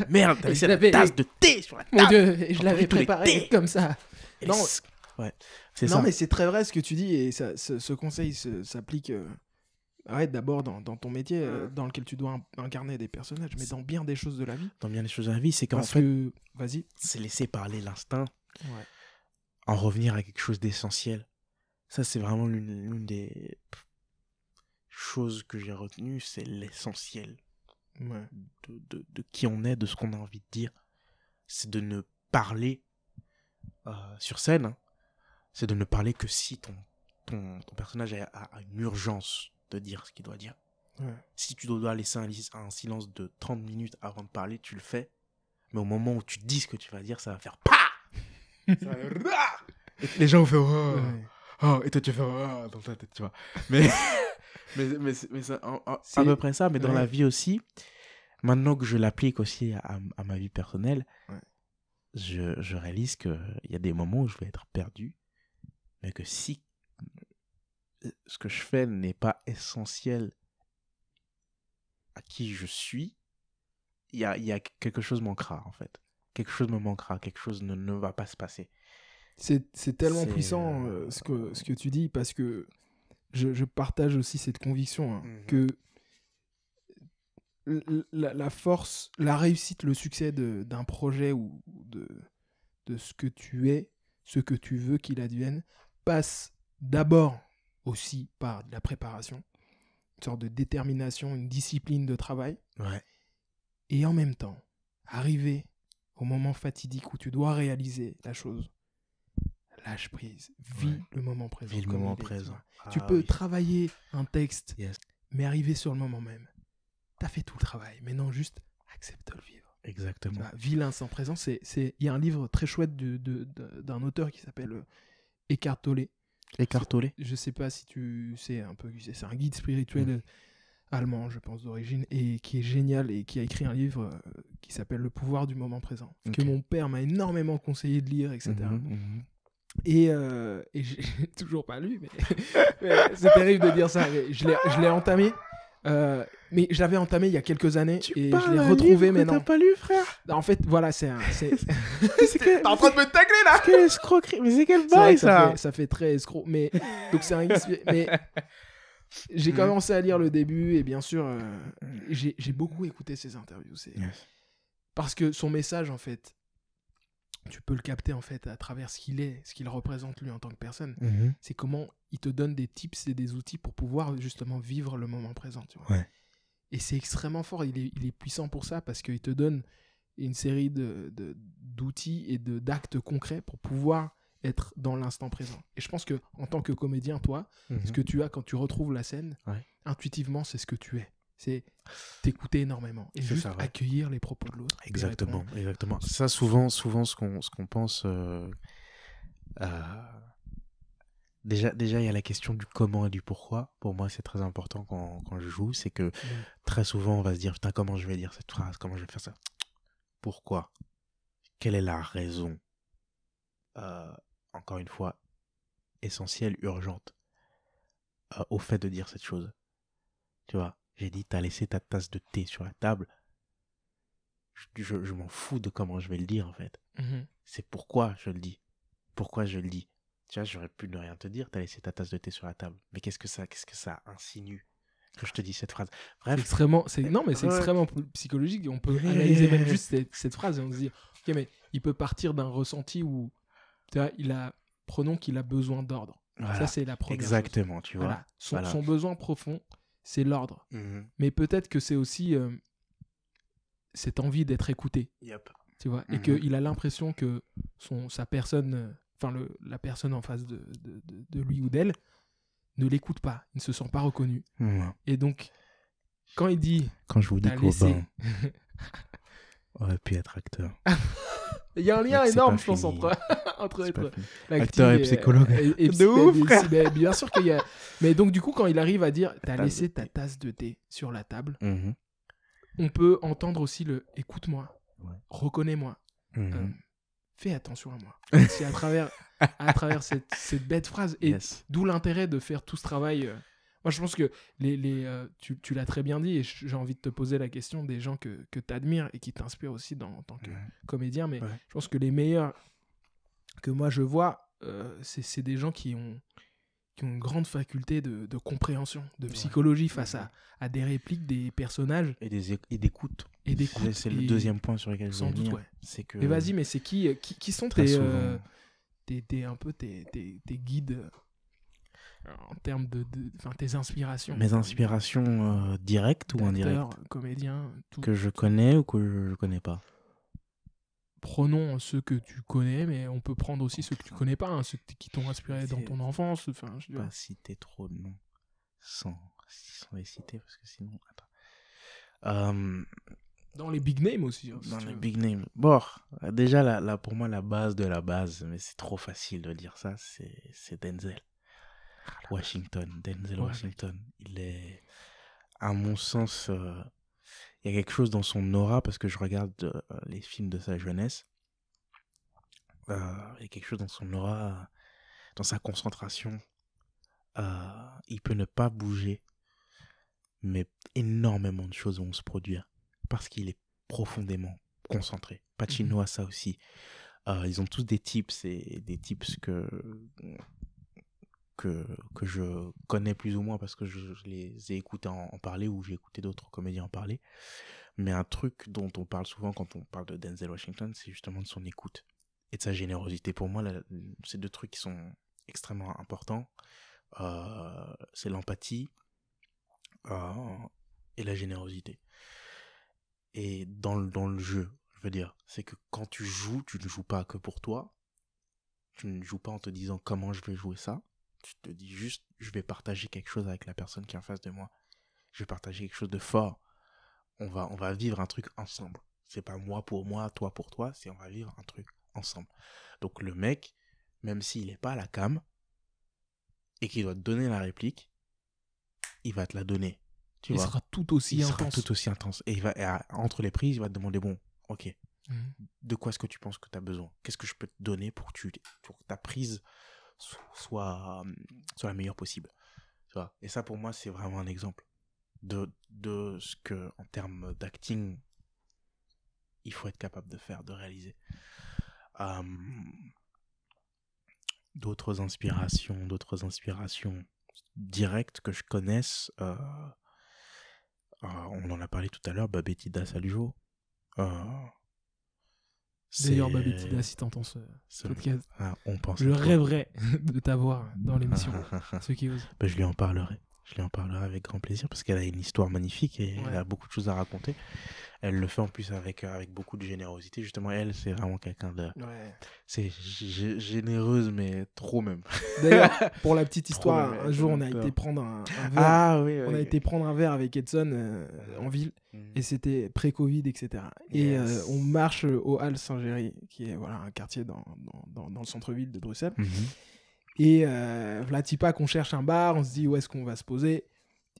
Merde, t'as laissé ta tasse de thé sur la table. Mon Dieu, et je l'avais préparé comme ça. Non, c'est ça. Non, mais c'est très vrai ce que tu dis et ça, ce conseil s'applique d'abord dans ton métier dans lequel tu dois incarner des personnages, mais dans bien des choses de la vie. Dans bien des choses de la vie, c'est qu'en fait, c'est laisser parler l'instinct, en revenir à quelque chose d'essentiel. Ça, c'est vraiment l'une des choses que j'ai retenues, c'est l'essentiel de qui on est, de ce qu'on a envie de dire. C'est de ne parler sur scène, hein. C'est de ne parler que si ton personnage a une urgence de dire ce qu'il doit dire. Si tu dois laisser un silence de 30 minutes avant de parler, tu le fais. Mais au moment où tu dis ce que tu vas dire, ça va faire PAH. Les gens vont faire oh, et toi tu fais oh, dans ta tête, tu vois. Mais, mais c'est à peu près ça, mais dans la vie aussi, maintenant que je l'applique aussi à ma vie personnelle, je réalise qu'il y a des moments où je vais être perdu, mais que si ce que je fais n'est pas essentiel à qui je suis, il y a quelque chose manquera, en fait. Quelque chose me manquera, quelque chose ne va pas se passer. C'est tellement puissant ce que tu dis, parce que je partage aussi cette conviction que la force, la réussite, le succès d'un projet ou de ce que tu es, ce que tu veux qu'il advienne, passe d'abord aussi par de la préparation, une sorte de détermination, une discipline de travail. Ouais. Et en même temps, arriver au moment fatidique où tu dois réaliser la chose, lâche prise, vis le moment présent. Vis le moment présent. Tu peux travailler un texte, mais arriver sur le moment même. T'as fait tout le travail, mais non, juste accepte de le vivre. Exactement. Vis l'instant présent. Il y a un livre très chouette d'un auteur qui s'appelle Eckhart Tolle. Eckhart Tolle. Je sais pas si tu sais un peu, c'est un guide spirituel allemand, je pense, d'origine, et qui est génial, et qui a écrit un livre qui s'appelle Le pouvoir du moment présent, que mon père m'a énormément conseillé de lire, etc. Et j'ai toujours pas lu, mais c'est terrible de dire ça. Je l'ai entamé. Mais je l'avais entamé il y a quelques années et je l'ai retrouvé maintenant. T'as pas lu, frère? En fait, voilà, c'est T'es en train de me tacler là. Quelle escroquerie. Mais c'est quel bail ça? Ça fait très escroc. Mais donc c'est un mais j'ai commencé à lire le début et bien sûr j'ai beaucoup écouté ses interviews. Parce que son message, en fait, tu peux le capter en fait à travers ce qu'il représente lui en tant que personne. C'est comment il te donne des tips et des outils pour pouvoir justement vivre le moment présent, tu vois. Et c'est extrêmement fort, il est puissant pour ça, parce qu'il te donne une série d'outils et d'actes concrets pour pouvoir être dans l'instant présent. Et je pense que en tant que comédien, toi, ce que tu as quand tu retrouves la scène, intuitivement, c'est ce que tu es. C'est t'écouter énormément et juste accueillir les propos de l'autre. Exactement. Ça, souvent ce qu'on pense. Déjà, il y a la question du comment et du pourquoi. Pour moi, c'est très important quand je joue. C'est que très souvent, on va se dire, putain, comment je vais dire cette phrase? Comment je vais faire ça? Pourquoi? Quelle est la raison? Encore une fois, essentielle, urgente, au fait de dire cette chose. Tu vois? J'ai dit, t'as laissé ta tasse de thé sur la table. Je m'en fous de comment je vais le dire, en fait. C'est pourquoi je le dis. Pourquoi je le dis. Tu vois, j'aurais pu ne rien te dire, t'as laissé ta tasse de thé sur la table. Mais qu'est-ce que ça insinue que je te dis cette phrase? Bref. C'est extrêmement psychologique. On peut analyser même juste cette phrase et on se dit, ok, mais il peut partir d'un ressenti où, tu vois, prenons qu'il a besoin d'ordre. Ça, c'est la première Exactement, chose. tu vois. Son besoin profond, c'est l'ordre. Mais peut-être que c'est aussi cette envie d'être écouté. Tu vois, et qu'il a l'impression que sa personne, la personne en face de lui ou d'elle ne l'écoute pas, il ne se sent pas reconnu. Et donc, quand il dit... Quand je vous dis qu'Aubin aurait pu être acteur. Il y a un lien énorme, je pense, entre être acteur et psychologue. De ouf, bien sûr qu'il y a... Mais donc, du coup, quand il arrive à dire « T'as laissé ta tasse de thé sur la table », on peut entendre aussi le « Écoute-moi, reconnais-moi, fais attention à moi ». C'est à travers cette bête phrase. Et d'où l'intérêt de faire tout ce travail. Moi, je pense que tu l'as très bien dit, et j'ai envie de te poser la question des gens que tu admires et qui t'inspirent aussi en tant que comédien. Mais je pense que les meilleurs que moi je vois, c'est des gens qui ont une grande faculté de compréhension, de psychologie face à des répliques, des personnages. Et d'écoute. C'est le deuxième point sur lequel je veux venir. C'est que... Mais vas-y, mais c'est qui sont tes guides en termes de tes inspirations? Mes inspirations directes ou indirectes? Comédien, tout. Que je connais ou que je ne connais pas? Prenons ceux que tu connais, mais on peut prendre aussi ceux que tu connais pas, ceux qui t'ont inspiré dans ton enfance. Je ne vais pas citer trop de noms sans les citer, parce que sinon... Attends. Dans les big names aussi. Dans les big names. Bon, déjà, pour moi, la base de la base, mais c'est trop facile de dire ça, c'est Denzel. Washington, Denzel Washington. Il est, à mon sens, il y a quelque chose dans son aura, parce que je regarde les films de sa jeunesse. Il y a quelque chose dans son aura, dans sa concentration. Il peut ne pas bouger, mais énormément de choses vont se produire parce qu'il est profondément concentré. Pacino a ça aussi. Ils ont tous des tips et des tips que je connais plus ou moins parce que je les ai écoutés en parler, ou j'ai écouté d'autres comédiens en parler. Mais un truc dont on parle souvent quand on parle de Denzel Washington, c'est justement de son écoute et de sa générosité. Pour moi, c'est deux trucs qui sont extrêmement importants. C'est l'empathie et la générosité. Et dans le jeu, je veux dire, c'est que quand tu joues, tu ne joues pas que pour toi. Tu ne joues pas en te disant comment je vais jouer ça. Tu te dis juste, je vais partager quelque chose avec la personne qui est en face de moi. Je vais partager quelque chose de fort. On va vivre un truc ensemble. C'est pas moi pour moi, toi pour toi, c'est on va vivre un truc ensemble. Donc le mec, même s'il n'est pas à la cam et qu'il doit te donner la réplique, il va te la donner. Il sera tout aussi intense. Et entre les prises, il va te demander, bon, ok, de quoi est-ce que tu penses que tu as besoin? Qu'est-ce que je peux te donner pour que ta prise soit la meilleure possible, tu vois? Et ça, pour moi, c'est vraiment un exemple de ce que, en termes d'acting, il faut être capable de faire, de réaliser. D'autres inspirations directes que je connaisse, on en a parlé tout à l'heure, Babetida Salujo. D'ailleurs, Babetida, si t'entends ce podcast, on pense je rêverais de t'avoir dans l'émission. Ceux qui osent. Je lui en parlerai. Avec grand plaisir parce qu'elle a une histoire magnifique et elle a beaucoup de choses à raconter. Elle le fait en plus avec beaucoup de générosité. Justement, elle, c'est vraiment quelqu'un de... C'est généreuse, mais trop même. D'ailleurs, pour la petite histoire, un jour, on a été prendre un verre. On a été prendre un verre avec Edson en ville. Et c'était pré-Covid, etc. Et on marche au Halles Saint-Géry, qui est un quartier dans le centre-ville de Bruxelles. Et Vlatipa, qu'on cherche un bar, on se dit où est-ce qu'on va se poser.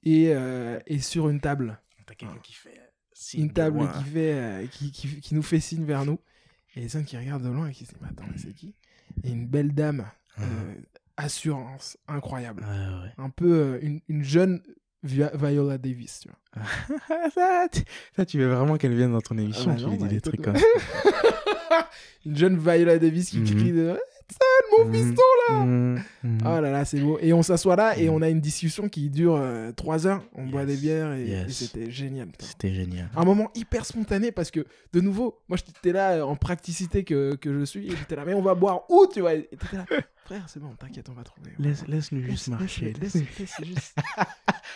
Et sur une table. T'as quelqu'un qui fait... Une table qui nous fait signe vers nous. Et Edson qui regarde de loin et qui se dit, mais attends, mais c'est qui? Et une belle dame, assurance incroyable. Un peu une jeune Viola Davis, tu vois. ça, tu veux vraiment qu'elle vienne dans ton émission, tu lui dis des trucs comme ça. Une jeune Viola Davis qui crie de Edson, mon fiston là. Oh là là, c'est beau. Et on s'assoit là et on a une discussion qui dure 3 heures. On boit des bières et c'était génial. C'était génial. Un moment hyper spontané parce que, de nouveau, moi j'étais là en praticité que je suis et j'étais là, mais on va boire où, tu vois? Et t'étais là, frère, c'est bon, t'inquiète, on va trouver. Laisse-nous juste marcher. Laisse juste.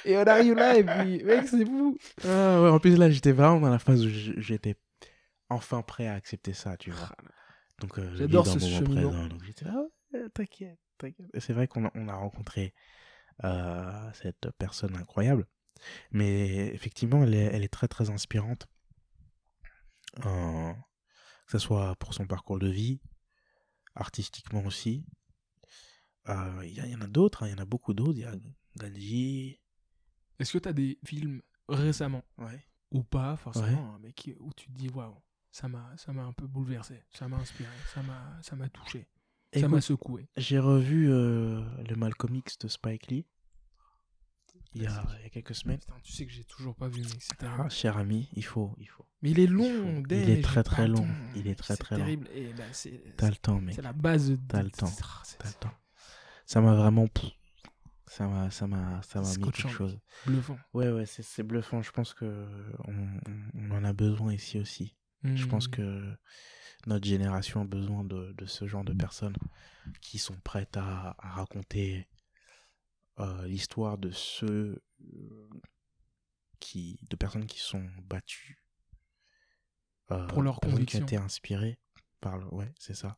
Et on arrive là et puis, mec, c'est fou. En plus là, j'étais vraiment dans la phase où j'étais enfin prêt à accepter ça, tu vois. Donc, j'adore ce cheminement. Donc j'étais là, t'inquiète. Et c'est vrai qu'on a rencontré cette personne incroyable. Mais effectivement, elle est très très inspirante. Que ce soit pour son parcours de vie, artistiquement aussi. Il y en a d'autres, il y en a beaucoup d'autres. Il y a Gandhi. Est-ce que tu as des films récemment ou pas forcément, mais où tu te dis waouh, ça m'a un peu bouleversé, ça m'a inspiré, ça m'a touché, ça m'a secoué. J'ai revu le Malcolm X de Spike Lee il y a quelques semaines. Putain, tu sais que j'ai toujours pas vu, mec, c'est terrible. Cher ami, il faut. Mais il est long, il est très très long. Il est très très long. C'est terrible. Et là, t'as le temps, mec. C'est la base. T'as le temps. Ça m'a vraiment... Ça m'a mis quelque chose. Bluffant. Ouais, c'est bluffant. Je pense qu'on en a besoin ici aussi. Je pense que notre génération a besoin de ce genre de personnes qui sont prêtes à raconter l'histoire de de personnes qui sont battues pour leur conviction, qui ont été inspirées par c'est ça.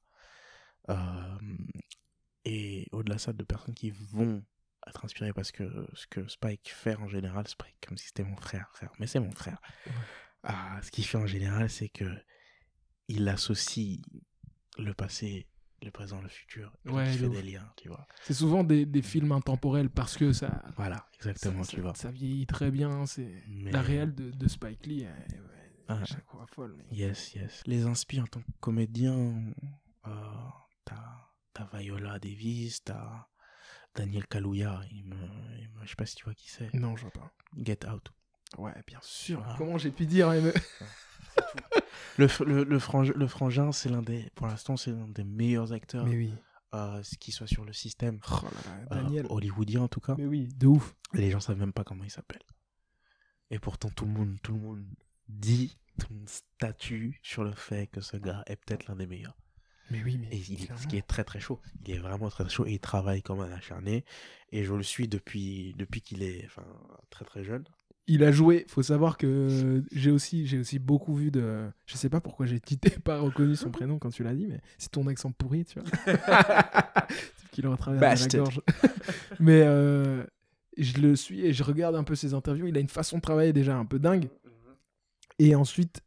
Et au-delà de ça, de personnes qui vont être inspirées, parce que ce que Spike fait en général, Spike, comme si c'était mon frère, mais c'est mon frère. Ce qu'il fait en général, c'est que il associe le passé, le présent, le futur, Ouais, qui fait des liens, tu vois. C'est souvent des films intemporels parce que ça... Voilà, exactement, tu vois. Ça vieillit très bien, la réelle de Spike Lee, à chaque fois folle. Mais... Yes. Les inspires en tant que comédien, t'as Viola Davis, t'as Daniel Kaluuya, je sais pas si tu vois qui c'est. Non, je vois pas. Get Out. Ouais, bien sûr. Comment j'ai pu dire le frangin, pour l'instant, c'est l'un des meilleurs acteurs. Mais oui. Qui soit sur le système. Oh là là, Daniel. Hollywoodien en tout cas. Mais oui, de ouf. Et les gens savent même pas comment il s'appelle. Et pourtant tout le monde dit, tout le monde statue sur le fait que ce gars est peut-être l'un des meilleurs. Mais oui, mais... Et ce qui est très très chaud. Il est vraiment très très chaud et il travaille comme un acharné. Et je le suis depuis qu'il est très très jeune. Il a joué, faut savoir que j'ai aussi beaucoup vu de... Je sais pas pourquoi j'ai pas reconnu son prénom quand tu l'as dit, mais c'est ton accent pourri, tu vois. C'est qu'il en travers la gorge. Mais je le suis et je regarde un peu ses interviews. Il a une façon de travailler déjà un peu dingue. Et ensuite...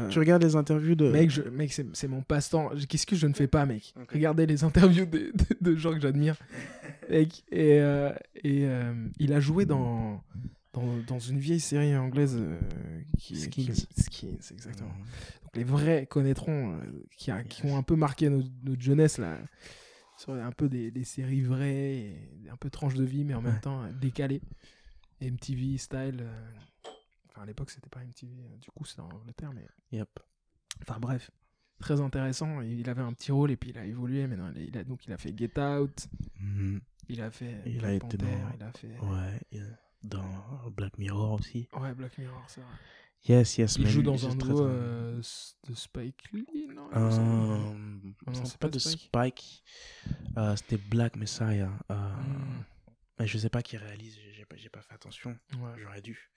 Tu regardes les interviews de... Mec, c'est mon passe-temps. Qu'est-ce que je ne fais pas, mec? Okay. Regardez les interviews de gens que j'admire. Mec, et il a joué dans une vieille série anglaise Skins, exactement. Donc les vrais connaîtront, qui ont un peu marqué notre jeunesse, là, sur un peu des séries vraies, et un peu tranche de vie, mais en même temps décalées. MTV style. Enfin, à l'époque, c'était pas MTV, du coup, c'est en Angleterre, mais... Yep. Enfin, bref. Très intéressant. Il avait un petit rôle, et puis il a évolué. Mais non, il a fait Get Out. Il a fait Panther, il a fait... Ouais, dans Black Mirror aussi. Ouais, Black Mirror, c'est vrai. Yes. Il joue dans un nouveau de Spike Lee, non? C'est pas de Spike. C'était Black Messiah. Mais je sais pas qui réalise, j'ai pas fait attention. Ouais. J'aurais dû.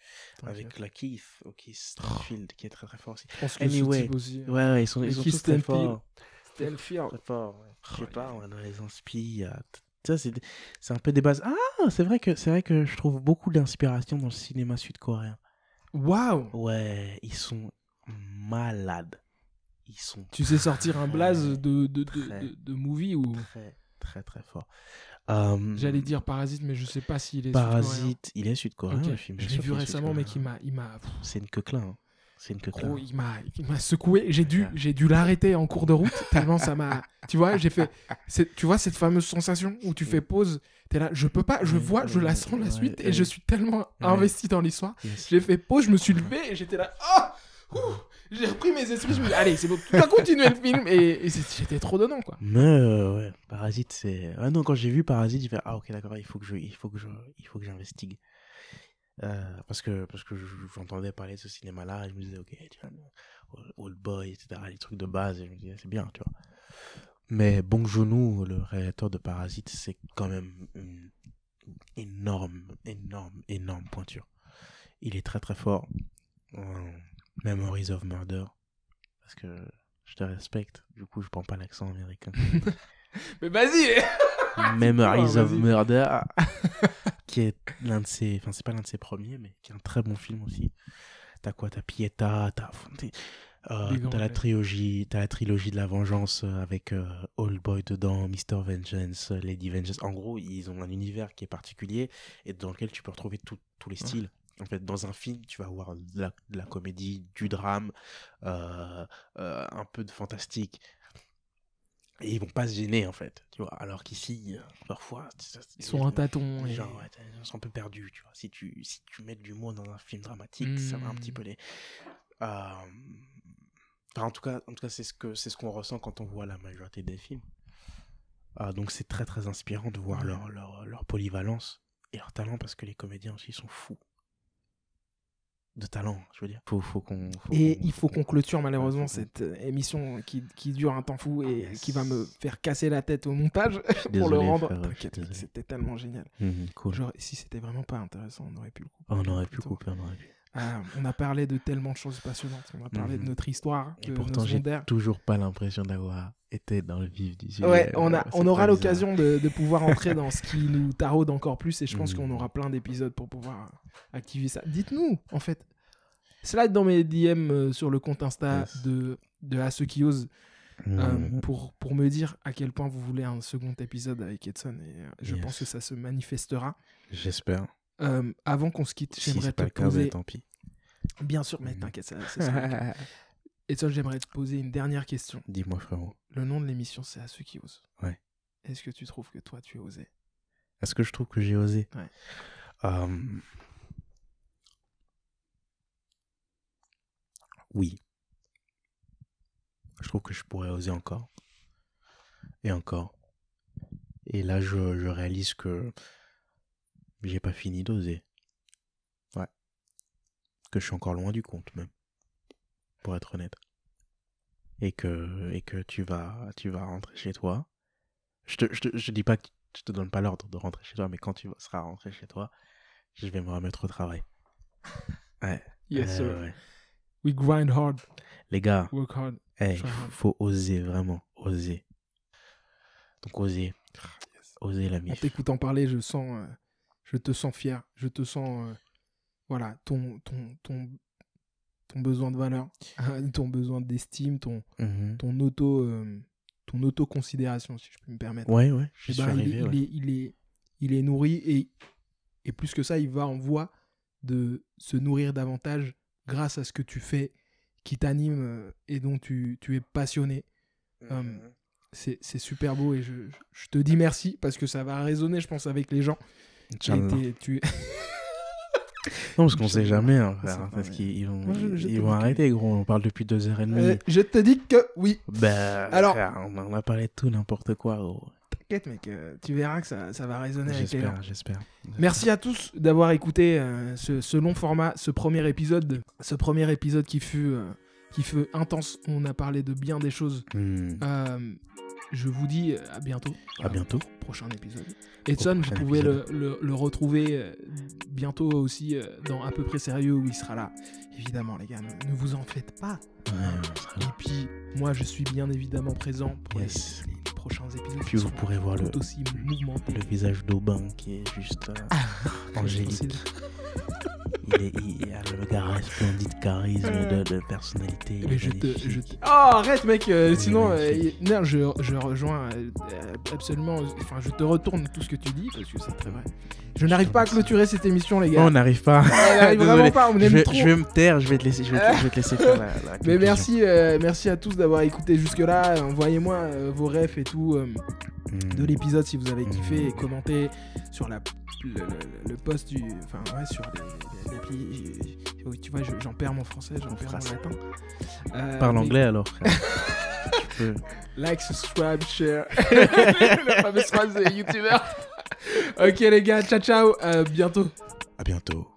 Avec la Keith Stanfield, qui est très très fort aussi. Anyway, aussi, ouais, ils sont tous très forts. Stanfield. Très fort, ouais. Je sais pas, on a les inspi. Ça, c'est un peu des bases. Ah, c'est vrai que je trouve beaucoup d'inspiration dans le cinéma sud-coréen. Waouh. Ouais, ils sont malades. Tu sais sortir un blaze de movie ou... Très, très, très fort. J'allais dire Parasite, mais je sais pas s'il est Parasite, il est sud-coréen, okay. le film. Je l'ai vu récemment, mais il m'a... C'est une quequelin, hein. C'est une quequelin. Gros, il m'a secoué. J'ai dû l'arrêter en cours de route, tellement ça m'a... Tu vois, j'ai fait... Tu vois cette fameuse sensation où tu fais pause, t'es là, je peux pas, je la sens la suite, et je suis tellement investi dans l'histoire. Yes. J'ai fait pause, je me suis levé, et j'étais là... J'ai repris mes esprits, je me dis, allez, c'est bon, tu vas continuer le film, et j'étais trop dedans, quoi. Mais ouais, Parasite, c'est... Ah non, quand j'ai vu Parasite, j'ai fait, ah ok, d'accord, il faut que j'investigue. Parce que j'entendais parler de ce cinéma-là, et je me disais, ok, tu vois, Old Boy, etc., les trucs de base, et je me disais, c'est bien, tu vois. Mais Bong Joon-ho, le réalisateur de Parasite, c'est quand même une énorme pointure. Il est très très fort. Memories of Murder, parce que je te respecte, du coup je prends pas l'accent américain. Mais vas-y. Memories of Murder, qui est l'un de ses, enfin c'est pas l'un de ses premiers, mais qui est un très bon film aussi. T'as quoi? T'as Pieta, t'as la trilogie de la vengeance avec Old Boy dedans, Mr. Vengeance, Lady Vengeance. En gros, ils ont un univers qui est particulier et dans lequel tu peux retrouver tous les styles. En fait, dans un film, tu vas avoir de la comédie, du drame, un peu de fantastique. Et ils vont pas se gêner, en fait. Tu vois, alors qu'ici, parfois... Ils sont un tâton. Genre, ouais, ils sont un peu perdus, tu vois. Si tu mets de l'humour dans un film dramatique, ça va un petit peu les... en tout cas c'est ce qu'on ressent quand on voit la majorité des films. Donc c'est très très inspirant de voir leur polyvalence et leur talent, parce que les comédiens aussi sont fous de talent, je veux dire. Il faut qu'on clôture malheureusement cette émission qui dure un temps fou et qui va me faire casser la tête au montage pour le rendre. T'inquiète, c'était tellement génial. Cool. Genre, si c'était vraiment pas intéressant, on aurait pu le couper. On aurait pu couper. On a parlé de tellement de choses passionnantes. On a parlé de notre histoire, et pourtant j'ai toujours pas l'impression d'avoir été dans le vif du sujet. Ouais, on aura l'occasion de pouvoir entrer dans ce qui nous taraude encore plus, et je pense qu'on aura plein d'épisodes pour pouvoir activer ça. Dites-nous, en fait, slide dans mes DM sur le compte Insta de À ceux qui osent. pour me dire à quel point vous voulez un second épisode avec Edson. Et je pense que ça se manifestera. J'espère. Avant qu'on se quitte, j'aimerais pas te le cas, poser... tant pis. Bien sûr, mais t'inquiète, c'est ça. Edson, j'aimerais te poser une dernière question. Dis-moi, frérot. Le nom de l'émission, c'est À ceux qui osent. Ouais. Est-ce que tu trouves que toi, tu as osé? Est-ce que je trouve que j'ai osé? Ouais. Oui. Je trouve que je pourrais oser encore. Et encore. Et là, je réalise que j'ai pas fini d'oser. Ouais. Que je suis encore loin du compte, même. Pour être honnête. Et que tu vas rentrer chez toi. Je dis pas que je te donne pas l'ordre de rentrer chez toi, mais quand tu seras rentré chez toi, je vais me remettre au travail. Ouais. Yes, sir. Ouais. We grind hard. Les gars, Work hard. faut oser, vraiment, oser. Donc oser. Yes. Oser la En mif. t'écoutant parler, je te sens fier. Je te sens, voilà, ton besoin de valeur, ton besoin d'estime, ton auto-considération, si je peux me permettre. Ouais, je suis arrivé. Il est nourri et plus que ça, il va en voie de se nourrir davantage grâce à ce que tu fais, qui t'anime et dont tu es passionné. C'est super beau et je te dis merci parce que ça va résonner, je pense, avec les gens. Non, parce qu'on sait jamais, hein, frère. Parce qu'ils vont arrêter, gros. On parle depuis 2h30. Je te dis que oui. Alors, frère, on a parlé de tout, n'importe quoi, gros. T'inquiète, mec. Tu verras que ça va résonner avec les gens. J'espère. Merci à tous d'avoir écouté ce long format, ce premier épisode qui fut intense. On a parlé de bien des choses. Je vous dis à bientôt. À bientôt. Prochain épisode. Edson, vous pouvez le retrouver bientôt aussi dans À peu près sérieux où il sera là. Évidemment, les gars, ne vous en faites pas. Et puis, moi, je suis bien évidemment présent pour les prochains épisodes. Puis vous pourrez voir le visage d'Aubin qui est juste angélique. Il a le gars resplendide charisme de personnalité. Mais Oh, arrête, mec. Sinon, non, je rejoins absolument. Enfin, je te retourne tout ce que tu dis parce que c'est très vrai. Je n'arrive pas à clôturer cette émission, les gars. On n'arrive pas. On n'arrive vraiment pas. On aime trop. Je vais me taire. Je vais te laisser faire la Mais merci à tous d'avoir écouté jusque-là. Envoyez-moi vos refs et tout de l'épisode si vous avez kiffé et commentez sur le post sur l'appli. Tu vois, j'en perds mon français, j'en perds mon latin. Parle anglais alors, frère. Tu peux. Like, subscribe, share. La fameuse phrase des youtubeurs. Ok les gars, ciao, bientôt. À bientôt.